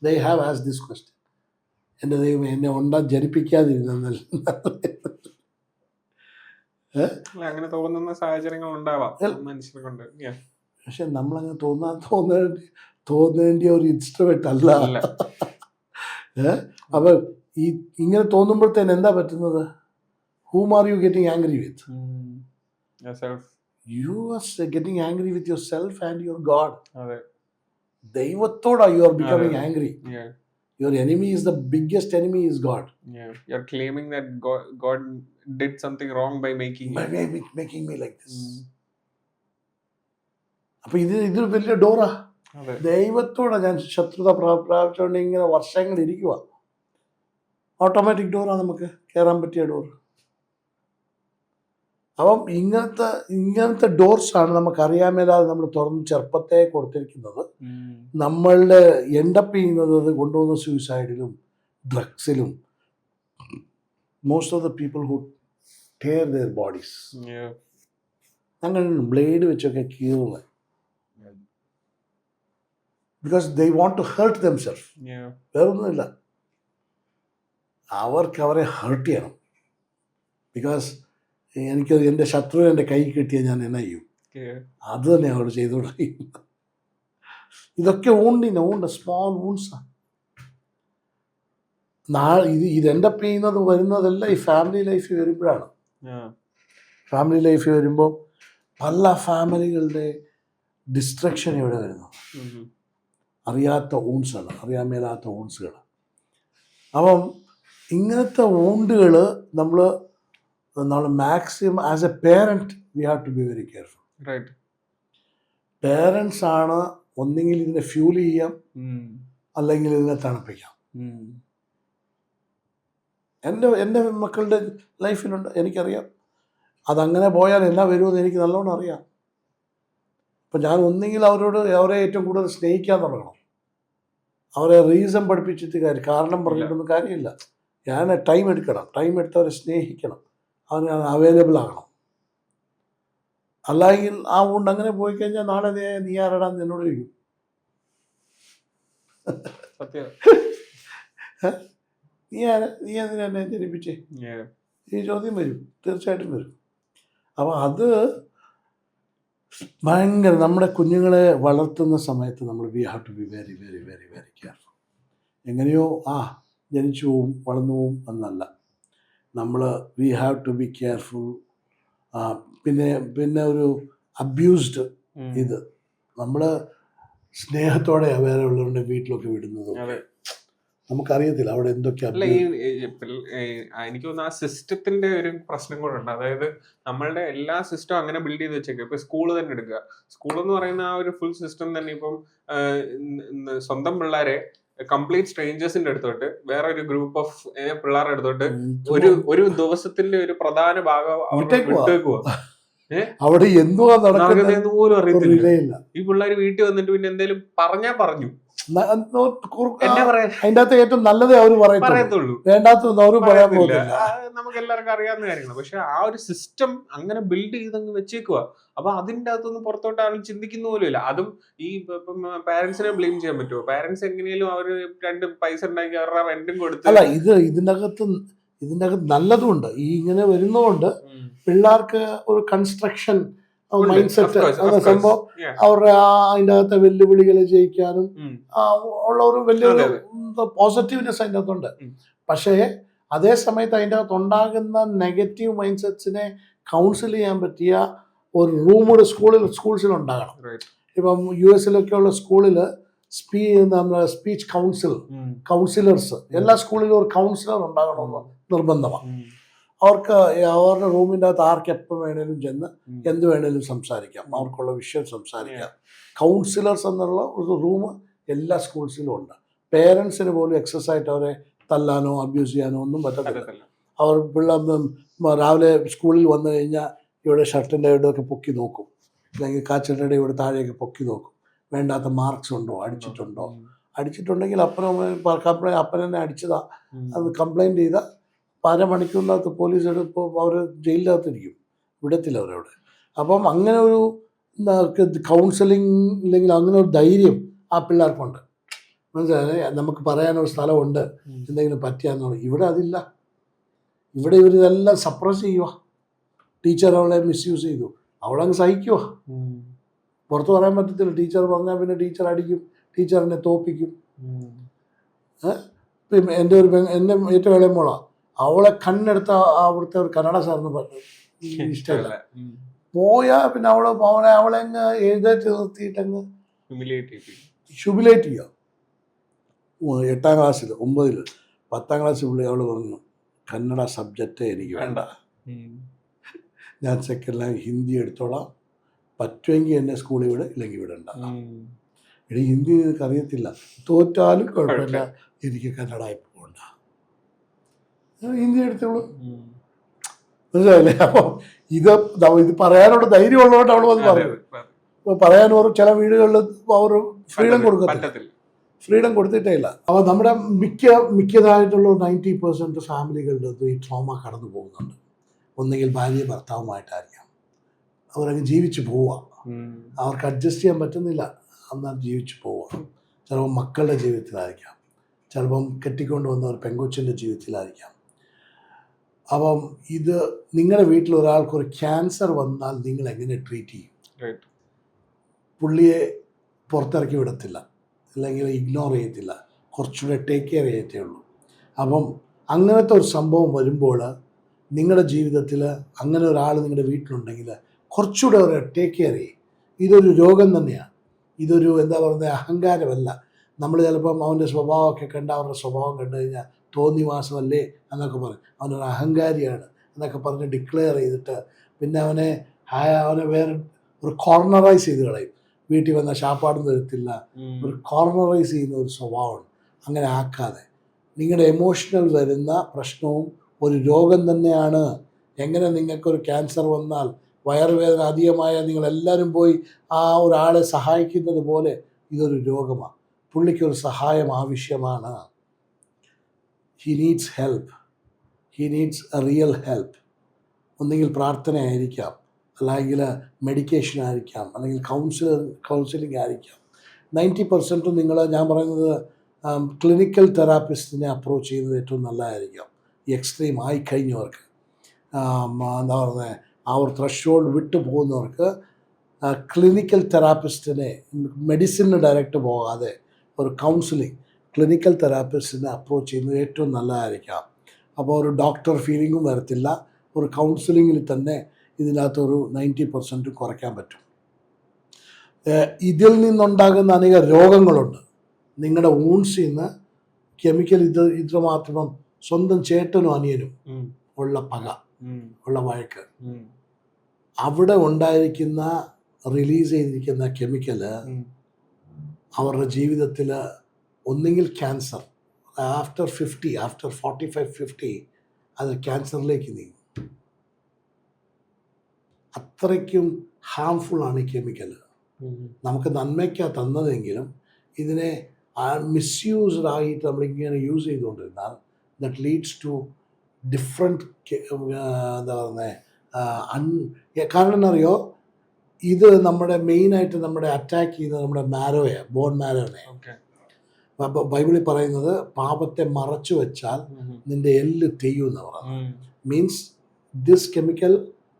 They have asked this question. എൻ്റെ ദൈവം എന്നെ ഉണ്ടാൻ ജനിപ്പിക്കാതിരുന്നല്ല. അങ്ങനെ തോന്നുന്ന സാഹചര്യങ്ങൾ ഉണ്ടാവാം മനുഷ്യരെ കൊണ്ട്. പക്ഷെ നമ്മളങ്ങനെ തോന്നേണ്ട ഒരു ഇൻസ്ട്രുമെന്റ് അല്ല. അപ്പൊ ഇങ്ങനെ തോന്നുമ്പോഴത്തേന് എന്താ പറ്റുന്നത്? Whom are you getting angry with? Yourself. You are getting angry with yourself and your God. അതെ. ദൈവത്തോടാ you are becoming angry. Yeah. Your enemy is the biggest enemy is God. Yeah. You're claiming that God did something wrong by making me like this. അപ്പൊ ഇതൊരു വലിയ ഡോറാ. ദൈവത്തോടെ ഞാൻ ശത്രുത പ്രാപിച്ചുകൊണ്ട് ഇങ്ങനെ വർഷങ്ങൾ ഇരിക്കുക. ഓട്ടോമാറ്റിക് ഡോറാ നമുക്ക് കയറാൻ പറ്റിയ ഡോർ. അപ്പം ഇങ്ങനത്തെ ഡോർസാണ് നമുക്ക് അറിയാമേലാതെ നമ്മൾ തുറന്ന് ചെറുപ്പത്തെ കൊടുത്തിരിക്കുന്നത്. നമ്മളുടെ എൻഡപ്പ് ചെയ്യുന്നത് അത് കൊണ്ടുവന്ന സൂയിസൈഡിലും ഡ്രഗ്സിലും. Most of the people who tear their bodies, അങ്ങനെ ബ്ലേഡ് വെച്ചൊക്കെ കീറുന്നത്. Because they want to hurt themself. വേറൊന്നുമില്ല, അവരെ ഹേർട്ട് ചെയ്യണം. ബിക്കോസ് എനിക്ക് എൻ്റെ ശത്രു എൻ്റെ കൈ കിട്ടിയാൽ ഞാൻ എന്നാ ചെയ്യും? അത് തന്നെ അവർ ചെയ്തുകൊണ്ടിരിക്കും. ഇതൊക്കെ ഓണ്ട സ്മോൾ വൂൺസാണ്. ഇതെൻ്റെ ചെയ്യുന്നത് വരുന്നതെല്ലാം ഈ ഫാമിലി ലൈഫിൽ വരുമ്പോഴാണ്. ഫാമിലി ലൈഫിൽ വരുമ്പോൾ പല ഫാമിലികളുടെ ഡിസ്ട്രക്ഷൻ ഇവിടെ വരുന്നു. അറിയാത്ത ഊൺസാണ്, അറിയാൻ മേലാത്ത ഊൺസുകൾ. അപ്പം ഇങ്ങനത്തെ ഊണ്ടുകൾ നമ്മൾ maximum as a parent we have to be very careful. Parents ആണ് ഒന്നെങ്കിൽ ഇതിനെ ഫ്യൂൽ ചെയ്യാം, അല്ലെങ്കിൽ ഇതിനെ തണുപ്പിക്കാം. എൻ്റെ മക്കളുടെ ലൈഫിലുണ്ട്, എനിക്കറിയാം. അതങ്ങനെ പോയാൽ എന്നാ വരുമെന്ന് എനിക്ക് നല്ലോണം അറിയാം. അപ്പം ഞാൻ ഒന്നെങ്കിൽ അവരെ ഏറ്റവും കൂടുതൽ സ്നേഹിക്കാൻ തുടങ്ങണം. അവരെ റീസൺ പഠിപ്പിച്ചിട്ട് കാരണം പറഞ്ഞിട്ടൊന്നും കാര്യമില്ല. ഞാൻ ടൈം എടുക്കണം, ടൈം എടുത്ത് അവരെ സ്നേഹിക്കണം, അവന് അവൈലബിൾ ആകണം. അല്ലെങ്കിൽ ആ കൊണ്ട് അങ്ങനെ പോയി കഴിഞ്ഞാൽ നാളെ നീ ആരടാന്ന് എന്നോട് ചോദിക്കും. നീ എന്തിനാ എന്നെ ജനിപ്പിച്ചേ? ഈ ചോദ്യം വരും, തീർച്ചയായിട്ടും വരും. അപ്പം അത് ഭയങ്കര നമ്മുടെ കുഞ്ഞുങ്ങളെ വളർത്തുന്ന സമയത്ത് നമ്മൾ we have to be very very very very careful. എങ്ങനെയോ ജനിച്ചു പോവും വളർന്നു പോവും എന്നല്ല, നമ്മൾ we have to be careful. പിന്നെ ഒരു അബ്യൂസ്ഡ് ഇത് നമ്മൾ സ്നേഹത്തോടെ വേറെ ഉള്ളവരുടെ വീട്ടിലൊക്കെ വിടുന്നത് നമുക്കറിയത്തില്ല അവിടെ എന്തൊക്കെയാ. എനിക്ക് തോന്നുന്നു ആ സിസ്റ്റത്തിന്റെ ഒരു പ്രശ്നം കൂടെ ഉണ്ട്. അതായത് നമ്മളുടെ എല്ലാ സിസ്റ്റം അങ്ങനെ ബിൽഡ് ചെയ്ത് വെച്ചേക്കും. ഇപ്പൊ സ്കൂള് തന്നെ എടുക്കുക. സ്കൂൾ എന്ന് പറയുന്ന ആ ഒരു ഫുൾ സിസ്റ്റം തന്നെ ഇപ്പം സ്വന്തം പിള്ളേരെ കംപ്ലീറ്റ് സ്ട്രേഞ്ചേഴ്സിന്റെ അടുത്തോട്ട് വേറെ ഒരു ഗ്രൂപ്പ് ഓഫ് പിള്ളേരുടെ അടുത്തോട്ട് ഒരു ദിവസത്തിന്റെ ഒരു പ്രധാന ഭാഗം വിട്ടേക്കുവാ. അവിടെ എന്തുവാ നടക്കുന്നത് പോലും അറിയത്തില്ല. ഈ പിള്ളേര് വീട്ടിൽ വന്നിട്ട് പിന്നെ എന്തേലും പറഞ്ഞു അതിന്റെ അകത്ത് ഏറ്റവും നല്ലതേ അവർ പറയത്തുള്ളൂ, വേണ്ടാത്തതൊന്നും അവർ പറയാൻ പോകുന്നില്ല. നമുക്ക് എല്ലാവർക്കും അറിയാവുന്ന കാര്യങ്ങൾ. പക്ഷെ ആ ഒരു സിസ്റ്റം അങ്ങനെ ബിൽഡ് ചെയ്തങ്ങ് വെച്ചേക്കുക. അപ്പൊ അതിന്റെ അകത്തൊന്നും പുറത്തോട്ട് ആരും ചിന്തിക്കുന്ന പോലും ഇല്ല. അതും ഈ പാരന്റ്സിനെ ബ്ലെയിം ചെയ്യാൻ പറ്റുമോ? പാരന്റ്സ് എങ്ങനെയും അവര് 2 പൈസ ഉണ്ടാക്കി അവരുടെ റെന്റും കൊടുത്ത്. അല്ല, ഇതിന്റെ അകത്ത് നല്ലതുമുണ്ട്. ഈ ഇങ്ങനെ വരുന്നതുകൊണ്ട് പിള്ളേർക്ക് ഒരു കൺസ്ട്രക്ഷൻ മൈൻഡ് സെറ്റ് സംഭവം അവരുടെ അതിൻ്റെ അകത്തെ വെല്ലുവിളികളെ ജയിക്കാനും ഉള്ള ഒരു വലിയൊരു പോസിറ്റീവ്നെസ് അതിൻ്റെ അകത്തുണ്ട്. പക്ഷേ അതേ സമയത്ത് അതിൻ്റെ അകത്ത് ഉണ്ടാകുന്ന നെഗറ്റീവ് മൈൻഡ് സെറ്റ്സിനെ കൗൺസിൽ ചെയ്യാൻ പറ്റിയ ഒരു റൂം കൂടെ സ്കൂൾസിൽ ഉണ്ടാകണം. ഇപ്പം US ഉള്ള സ്കൂളിൽ സ്പീച്ച് കൗൺസിലേഴ്സ് എല്ലാ സ്കൂളിലും ഒരു കൗൺസിലർ ഉണ്ടാകണമെന്ന് നിർബന്ധമാണ്. അവർക്ക് അവരുടെ റൂമിൻ്റെ അകത്ത് ആർക്ക് എപ്പോൾ വേണേലും ചെന്ന് എന്ത് വേണേലും സംസാരിക്കാം, അവർക്കുള്ള വിഷയം സംസാരിക്കാം. കൗൺസിലേഴ്സ് എന്നുള്ള ഒരു റൂം എല്ലാ സ്കൂൾസിലും ഉണ്ട്. പേരൻസിന് പോലും എക്സസ് ആയിട്ട് അവരെ തല്ലാനോ അബ്യൂസ് ചെയ്യാനോ ഒന്നും പറ്റത്തില്ല. അവർ രാവിലെ സ്കൂളിൽ വന്നു കഴിഞ്ഞാൽ ഇവിടെ ഷർട്ടിൻ്റെ ഇവിടെയൊക്കെ പൊക്കി നോക്കും, അല്ലെങ്കിൽ കാച്ചട്ടയുടെ ഇവിടെ താഴെയൊക്കെ പൊക്കി നോക്കും. വേണ്ടാത്ത മാർക്സ് ഉണ്ടോ, അടിച്ചിട്ടുണ്ടെങ്കിൽ അപ്പനെന്നെ അടിച്ചതാ, അത് കംപ്ലൈൻറ്റ് ചെയ്താൽ അരമണിക്കൂറിനകത്ത് പോലീസ് എടുപ്പോൾ അവർ ജയിലിനകത്തിരിക്കും, വിടത്തില്ല അവരവിടെ. അപ്പം അങ്ങനെ ഒരു കൗൺസിലിംഗ് ഇല്ലെങ്കിൽ അങ്ങനെ ഒരു ധൈര്യം ആ പിള്ളേർക്കുണ്ട്. മനസ്സിലായി. നമുക്ക് പറയാനൊരു സ്ഥലമുണ്ട്, എന്തെങ്കിലും പറ്റിയാന്നുള്ളത്. ഇവിടെ അതില്ല. ഇവിടെ ഇവരിതെല്ലാം സപ്രസ് ചെയ്യുക. ടീച്ചർ അവളെ മിസ്യൂസ് ചെയ്തു, അവളങ്ങ് സഹിക്കുക. പുറത്ത് പറയാൻ പറ്റത്തില്ല. ടീച്ചർ പറഞ്ഞാൽ പിന്നെ ടീച്ചർ അടിക്കും, ടീച്ചറിനെ തോപ്പിക്കും. എൻ്റെ എൻ്റെ ഏറ്റവും ഇളയ മോളാണ്, അവളെ കണ്ണെടുത്ത അവിടുത്തെ ഒരു കന്നഡ സാറിന് ഇഷ്ടമല്ല. പോയാൽ പിന്നെ അവളെ അങ്ങ് എഴുതേറ്റ് നിർത്തിയിട്ടങ്ങ് ഹ്യൂമിലേറ്റ് ചെയ്യുക. 8ാം ക്ലാസ്സിൽ 9ൽ 10ാം ക്ലാസ്സിൽ പുള്ളി അവൾ പറഞ്ഞു, കന്നഡ സബ്ജക്റ്റേ എനിക്ക് വേണ്ട, ഞാൻ സെക്കൻഡ് ലാംഗ്വേജ് ഹിന്ദി എടുത്തോളാം, പറ്റുമെങ്കിൽ എന്നെ സ്കൂളിൽ വിട്, ഇല്ലെങ്കിൽ വിടണ്ട. എടി ഹിന്ദി നിനക്ക് അറിയത്തില്ല, തോറ്റാലും കുഴപ്പമില്ല, എനിക്ക് കന്നഡയിൽ പോകണ്ട, ഹിന്ദി എടുത്തോളൂ. മനസ്സിലായില്ലേ? അപ്പം ഇത് പറയാനുള്ള ധൈര്യം ഉള്ളതുകൊണ്ട് അവൾ വന്ന് പറഞ്ഞു. ഇപ്പോൾ പറയാൻ ചില വീടുകളിൽ അവർ ഫ്രീഡം കൊടുത്തിട്ടേ ഇല്ല. അപ്പോൾ നമ്മുടെ മിക്കതായിട്ടുള്ള 90% ഫാമിലികളുടെ ഈ ട്രോമ കടന്നു പോകുന്നുണ്ട്. ഒന്നുകിൽ ഭാര്യ ഭർത്താവുമായിട്ടായിരിക്കാം, അവരങ്ങ് ജീവിച്ചു പോവുക, അവർക്ക് അഡ്ജസ്റ്റ് ചെയ്യാൻ പറ്റുന്നില്ല, എന്നാൽ ജീവിച്ചു പോവുക. ചിലപ്പോൾ മക്കളുടെ ജീവിതത്തിലായിരിക്കാം, ചിലപ്പം കെട്ടിക്കൊണ്ട് വന്ന ഒരു പെങ്കൊച്ചിൻ്റെ ജീവിതത്തിലായിരിക്കാം. അപ്പം ഇത് നിങ്ങളുടെ വീട്ടിൽ ഒരാൾക്കൊരു ക്യാൻസർ വന്നാൽ നിങ്ങൾ എങ്ങനെ ട്രീറ്റ് ചെയ്യും? പുള്ളിയെ പുറത്തിറക്കി വിടത്തില്ല, അല്ലെങ്കിൽ ഇഗ്നോർ ചെയ്യത്തില്ല, കുറച്ചുകൂടെ ടേക്ക് കെയർ ചെയ്യത്തേ ഉള്ളൂ. അപ്പം അങ്ങനത്തെ ഒരു സംഭവം വരുമ്പോൾ നിങ്ങളുടെ ജീവിതത്തിൽ അങ്ങനെ ഒരാൾ നിങ്ങളുടെ വീട്ടിലുണ്ടെങ്കിൽ കുറച്ചുകൂടെ ഒരു ടേക്ക് കെയർ ചെയ്യും. ഇതൊരു രോഗം തന്നെയാണ്, ഇതൊരു എന്താ പറയുന്നത്, അഹങ്കാരമല്ല. നമ്മൾ ചിലപ്പം അവൻ്റെ സ്വഭാവമൊക്കെ കണ്ട് അവരുടെ സ്വഭാവം കണ്ടു കഴിഞ്ഞാൽ തോന്നിവാസമല്ലേ എന്നൊക്കെ പറയും, അവനൊരു അഹങ്കാരിയാണ് എന്നൊക്കെ പറഞ്ഞ് ഡിക്ലെയർ ചെയ്തിട്ട് പിന്നെ അവനെ വേറെ ഒരു കോർണറൈസ് ചെയ്ത് കളയും. വീട്ടിൽ വന്ന ശാപ്പാടും തരത്തില്ല, ഒരു കോർണറൈസ് ചെയ്യുന്ന ഒരു സ്വഭാവമാണ്. അങ്ങനെ ആക്കാതെ നിങ്ങളുടെ എമോഷണൽ വരുന്ന പ്രശ്നവും ഒരു രോഗം തന്നെയാണ്. എങ്ങനെ നിങ്ങൾക്കൊരു ക്യാൻസർ വന്നാൽ വയറുവേദന അധികമായാൽ നിങ്ങളെല്ലാവരും പോയി ആ ഒരാളെ സഹായിക്കുന്നത് പോലെ ഇതൊരു രോഗമാണ്. പുള്ളിക്കൊരു സഹായം ആവശ്യമാണ്. He needs help, he needs A real help. ഒന്നുകിൽ പ്രാർത്ഥനയായിരിക്കാം, അല്ലെങ്കിൽ മെഡിക്കേഷൻ ആയിരിക്കാം, അല്ലെങ്കിൽ കൗൺസിലിംഗ് ആയിരിക്കാം. 90% ഞാൻ പറയുന്നത് ക്ലിനിക്കൽ തെറാപ്പിസ്റ്റിനെ അപ്രോച്ച് ചെയ്യുന്നത് ഏറ്റവും നല്ലതായിരിക്കാം. ഈ എക്സ്ട്രീം ആയിക്കഴിഞ്ഞവർക്ക്, എന്താ പറയുന്നത്, ആ ഒരു ത്രഷോൾഡ് വിട്ടു പോകുന്നവർക്ക് ക്ലിനിക്കൽ തെറാപ്പിസ്റ്റിനെ, മെഡിസിന് ഡയറക്റ്റ് പോകാതെ ഒരു കൗൺസിലിംഗ് ക്ലിനിക്കൽ തെറാപ്പിസ്റ്റിനെ അപ്രോച്ച് ചെയ്യുന്നത് ഏറ്റവും നല്ലതായിരിക്കാം. അപ്പോൾ ഒരു ഡോക്ടർ ഫീലിങ്ങും വരത്തില്ല. ഒരു കൗൺസിലിങ്ങിൽ തന്നെ ഇതിനകത്തൊരു 90% കുറയ്ക്കാൻ പറ്റും. ഇതിൽ നിന്നുണ്ടാകുന്ന അനേക രോഗങ്ങളുണ്ട്. നിങ്ങളുടെ ഊൺസിൽ നിന്ന് കെമിക്കൽ ഇത്രമാത്രം സ്വന്തം ചേട്ടനും അനിയനും ഉള്ള പക, ഉള്ള വഴക്ക്, അവിടെ ഉണ്ടായിരിക്കുന്ന റിലീസ് ചെയ്തിരിക്കുന്ന കെമിക്കല് അവരുടെ ജീവിതത്തിൽ ഒന്നുകിൽ ക്യാൻസർ, ആഫ്റ്റർ 45-50 അത് ക്യാൻസറിലേക്ക് നീങ്ങും. അത്രയ്ക്കും ഹാംഫുള്ളാണ് ഈ കെമിക്കൽ. നമുക്ക് നന്മയ്ക്കാണ് തന്നതെങ്കിലും ഇതിനെ മിസ്യൂസ്ഡ് ആയിട്ട് നമ്മളിങ്ങനെ യൂസ് ചെയ്തുകൊണ്ടിരുന്നാൽ ദറ്റ് ലീഡ്സ് ടു ഡിഫറെൻറ്റ് എന്താ പറയുന്നത്. കാരണം എന്നറിയോ, ഇത് നമ്മുടെ മെയിനായിട്ട് നമ്മുടെ അറ്റാക്ക് ചെയ്യുന്നത് നമ്മുടെ മാരോയാണ്, ബോൺ മാരോനെ. ബൈബിളിൽ പറയുന്നത് പാപത്തെ മറച്ചു വെച്ചാൽ നിന്റെ എല്ല് തെയ്യും എന്ന് പറയുന്നത്. Means this chemical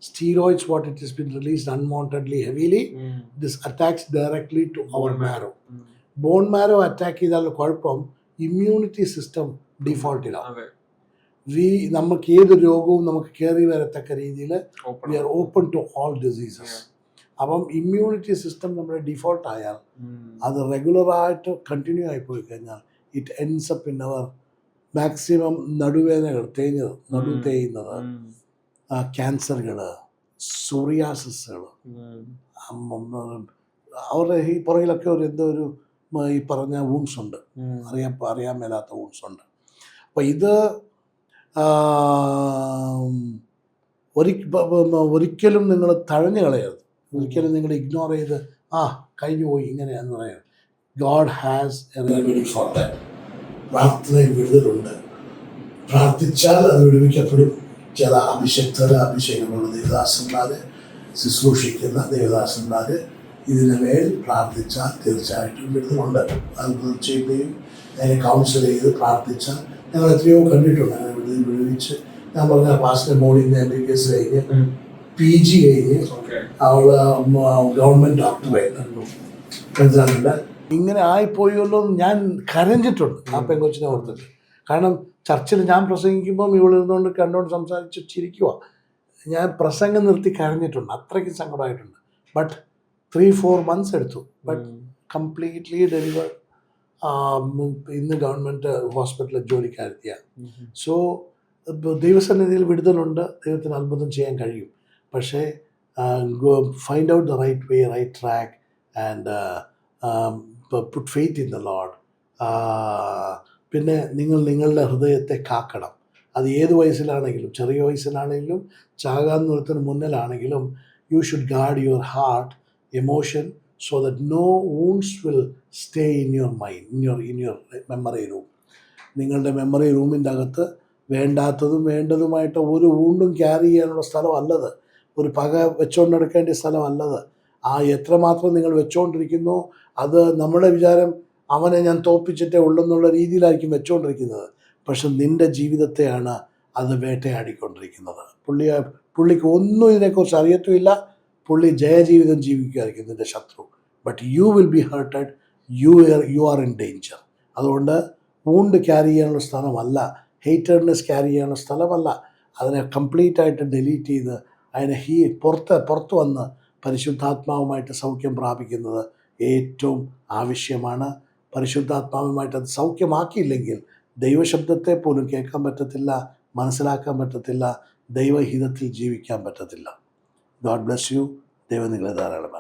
steroids, what it has been released unwantedly heavily, this attacks directly to our marrow. Bone marrow attack ചെയ്താൽ കുഴപ്പം ഇമ്മ്യൂണിറ്റി സിസ്റ്റം ഡിഫോൾട്ടിലാണ്. നമുക്ക് ഏത് രോഗവും നമുക്ക് കയറി വരത്തക്ക രീതിയിൽ we are open to all diseases. അപ്പം ഇമ്മ്യൂണിറ്റി സിസ്റ്റം നമ്മുടെ ഡിഫോൾട്ട് ആയാൽ അത് റെഗുലറായിട്ട് കണ്ടിന്യൂ ആയിപ്പോയി കഴിഞ്ഞാൽ it ends up in our maximum നടുവേദനകൾ, നടു തേയുന്നത്, ക്യാൻസറുകൾ, സോറിയാസിസുകൾ, അവരുടെ ഈ പുറകിലൊക്കെ എന്തോ ഒരു ഈ പറഞ്ഞ വൂൺസ് ഉണ്ട്, അറിയാൻ മേലാത്ത വൂൺസ് ഉണ്ട്. അപ്പോൾ ഇത് ഒരിക്കലും നിങ്ങൾ തഴഞ്ഞു കളയരുത്, ഒരിക്കലും നിങ്ങൾ ഇഗ്നോർ ചെയ്ത് കഴിഞ്ഞു പോയി ഇങ്ങനെയാന്ന് പറയരുത്. God has A remedy for that. പ്രാർത്ഥനയിൽ വിടുതലുണ്ട്, പ്രാർത്ഥിച്ചാൽ അത് വിടുവിക്കപ്പെടും. ചില അഭിഷേകമുള്ള ദേവദാസന്മാർ, ശുശ്രൂഷിക്കുന്ന ദേവദാസന്മാർ ഇതിന് മേൽ പ്രാർത്ഥിച്ചാൽ തീർച്ചയായിട്ടും വിടുതലുണ്ട്. അത്ഭുതം ചെയ്യുകയും അതിനെ കൗൺസിൽ ചെയ്ത് പ്രാർത്ഥിച്ചാൽ ഞങ്ങൾ എത്രയോ കണ്ടിട്ടുണ്ട്. അങ്ങനെ വിടുവിച്ച് ഞാൻ പറഞ്ഞ പാസ്റ്റർ മോളിൻ്റെ MBBS കഴിഞ്ഞ് PG കഴിഞ്ഞ് അവള് ഗവൺമെൻറ് ഡോക്ടറായിരുന്നു. മനസ്സിലാക്കില്ല, ഇങ്ങനെ ആയിപ്പോയല്ലോ എന്ന് ഞാൻ കരഞ്ഞിട്ടുണ്ട് ആ പെങ്കൊച്ചിനെ ഓർത്തിട്ട്. കാരണം ചർച്ചിൽ ഞാൻ പ്രസംഗിക്കുമ്പം ഇവളിരുന്നുകൊണ്ട് കണ്ടുകൊണ്ട് സംസാരിച്ച് ചിരിക്കുക. ഞാൻ പ്രസംഗം നിർത്തി കരഞ്ഞിട്ടുണ്ട്, അത്രയ്ക്ക് സങ്കടമായിട്ടുണ്ട്. ബട്ട് 3-4 months എടുത്തു. But completely deliver. ഇന്ന് ഗവൺമെൻറ് ഹോസ്പിറ്റലിൽ ജോലിക്കാരെത്തിയാണ്. സോ ദൈവസന്നിധിയിൽ വിടുതലുണ്ട്, ദൈവത്തിന് അത്ഭുതം ചെയ്യാൻ കഴിയും. പക്ഷേ find out the right way, right track and put faith in the Lord. പിന്നെ നിങ്ങളുടെ ഹൃദയത്തെ കാക്കണം. അത് ഏത് വയസ്സിലാണെങ്കിലും, ചെറിയ വയസ്സിലാണെങ്കിലും, ചാകാൻ നിർത്തിന് മുന്നിലാണെങ്കിലും, you should guard your heart, emotion, so that no wounds will stay in your mind, in your memory room. നിങ്ങളുടെ മെമ്മറി റൂമിൻ്റെ അകത്ത് വേണ്ടാത്തതും വേണ്ടതുമായിട്ട് ഒരു വൂണ്ടും ക്യാരി ചെയ്യാനുള്ള സ്ഥലമല്ലത്. ഒരു പക വെച്ചുകൊണ്ടെടുക്കേണ്ട സ്ഥലമല്ലത്. എത്രമാത്രം നിങ്ങൾ വെച്ചുകൊണ്ടിരിക്കുന്നോ അത് നമ്മുടെ വിചാരം അവനെ ഞാൻ തോൽപ്പിച്ചിട്ടേ ഉള്ളെന്നുള്ള രീതിയിലായിരിക്കും വെച്ചുകൊണ്ടിരിക്കുന്നത്. പക്ഷെ നിൻ്റെ ജീവിതത്തെയാണ് അത് വേട്ടയാടിക്കൊണ്ടിരിക്കുന്നത്. പുള്ളിക്ക് ഒന്നും ഇതിനെക്കുറിച്ച് അറിയത്തുമില്ല. പുള്ളി ജയജീവിതം ജീവിക്കുകയായിരിക്കും നിൻ്റെ ശത്രു. But you will be ഹേർട്ടഡ്, you are in danger. അതുകൊണ്ട് വൂണ്ട് ക്യാരി ചെയ്യാനുള്ള സ്ഥലമല്ല, ഹേറ്റഡ്നെസ് ക്യാരി ചെയ്യാനുള്ള സ്ഥലമല്ല. അതിനെ കംപ്ലീറ്റായിട്ട് ഡിലീറ്റ് ചെയ്ത് അതിനെ പുറത്ത് വന്ന് പരിശുദ്ധാത്മാവുമായിട്ട് സൗഖ്യം പ്രാപിക്കുന്നത് ഏറ്റവും ആവശ്യമാണ്. പരിശുദ്ധാത്മാവുമായിട്ട് അത് സൗഖ്യമാക്കിയില്ലെങ്കിൽ ദൈവശബ്ദത്തെ പോലും കേൾക്കാൻ പറ്റത്തില്ല, മനസ്സിലാക്കാൻ പറ്റത്തില്ല, ദൈവഹിതത്തിൽ ജീവിക്കാൻ പറ്റത്തില്ല. God bless you. ദൈവം നിങ്ങളെ ധാരാളം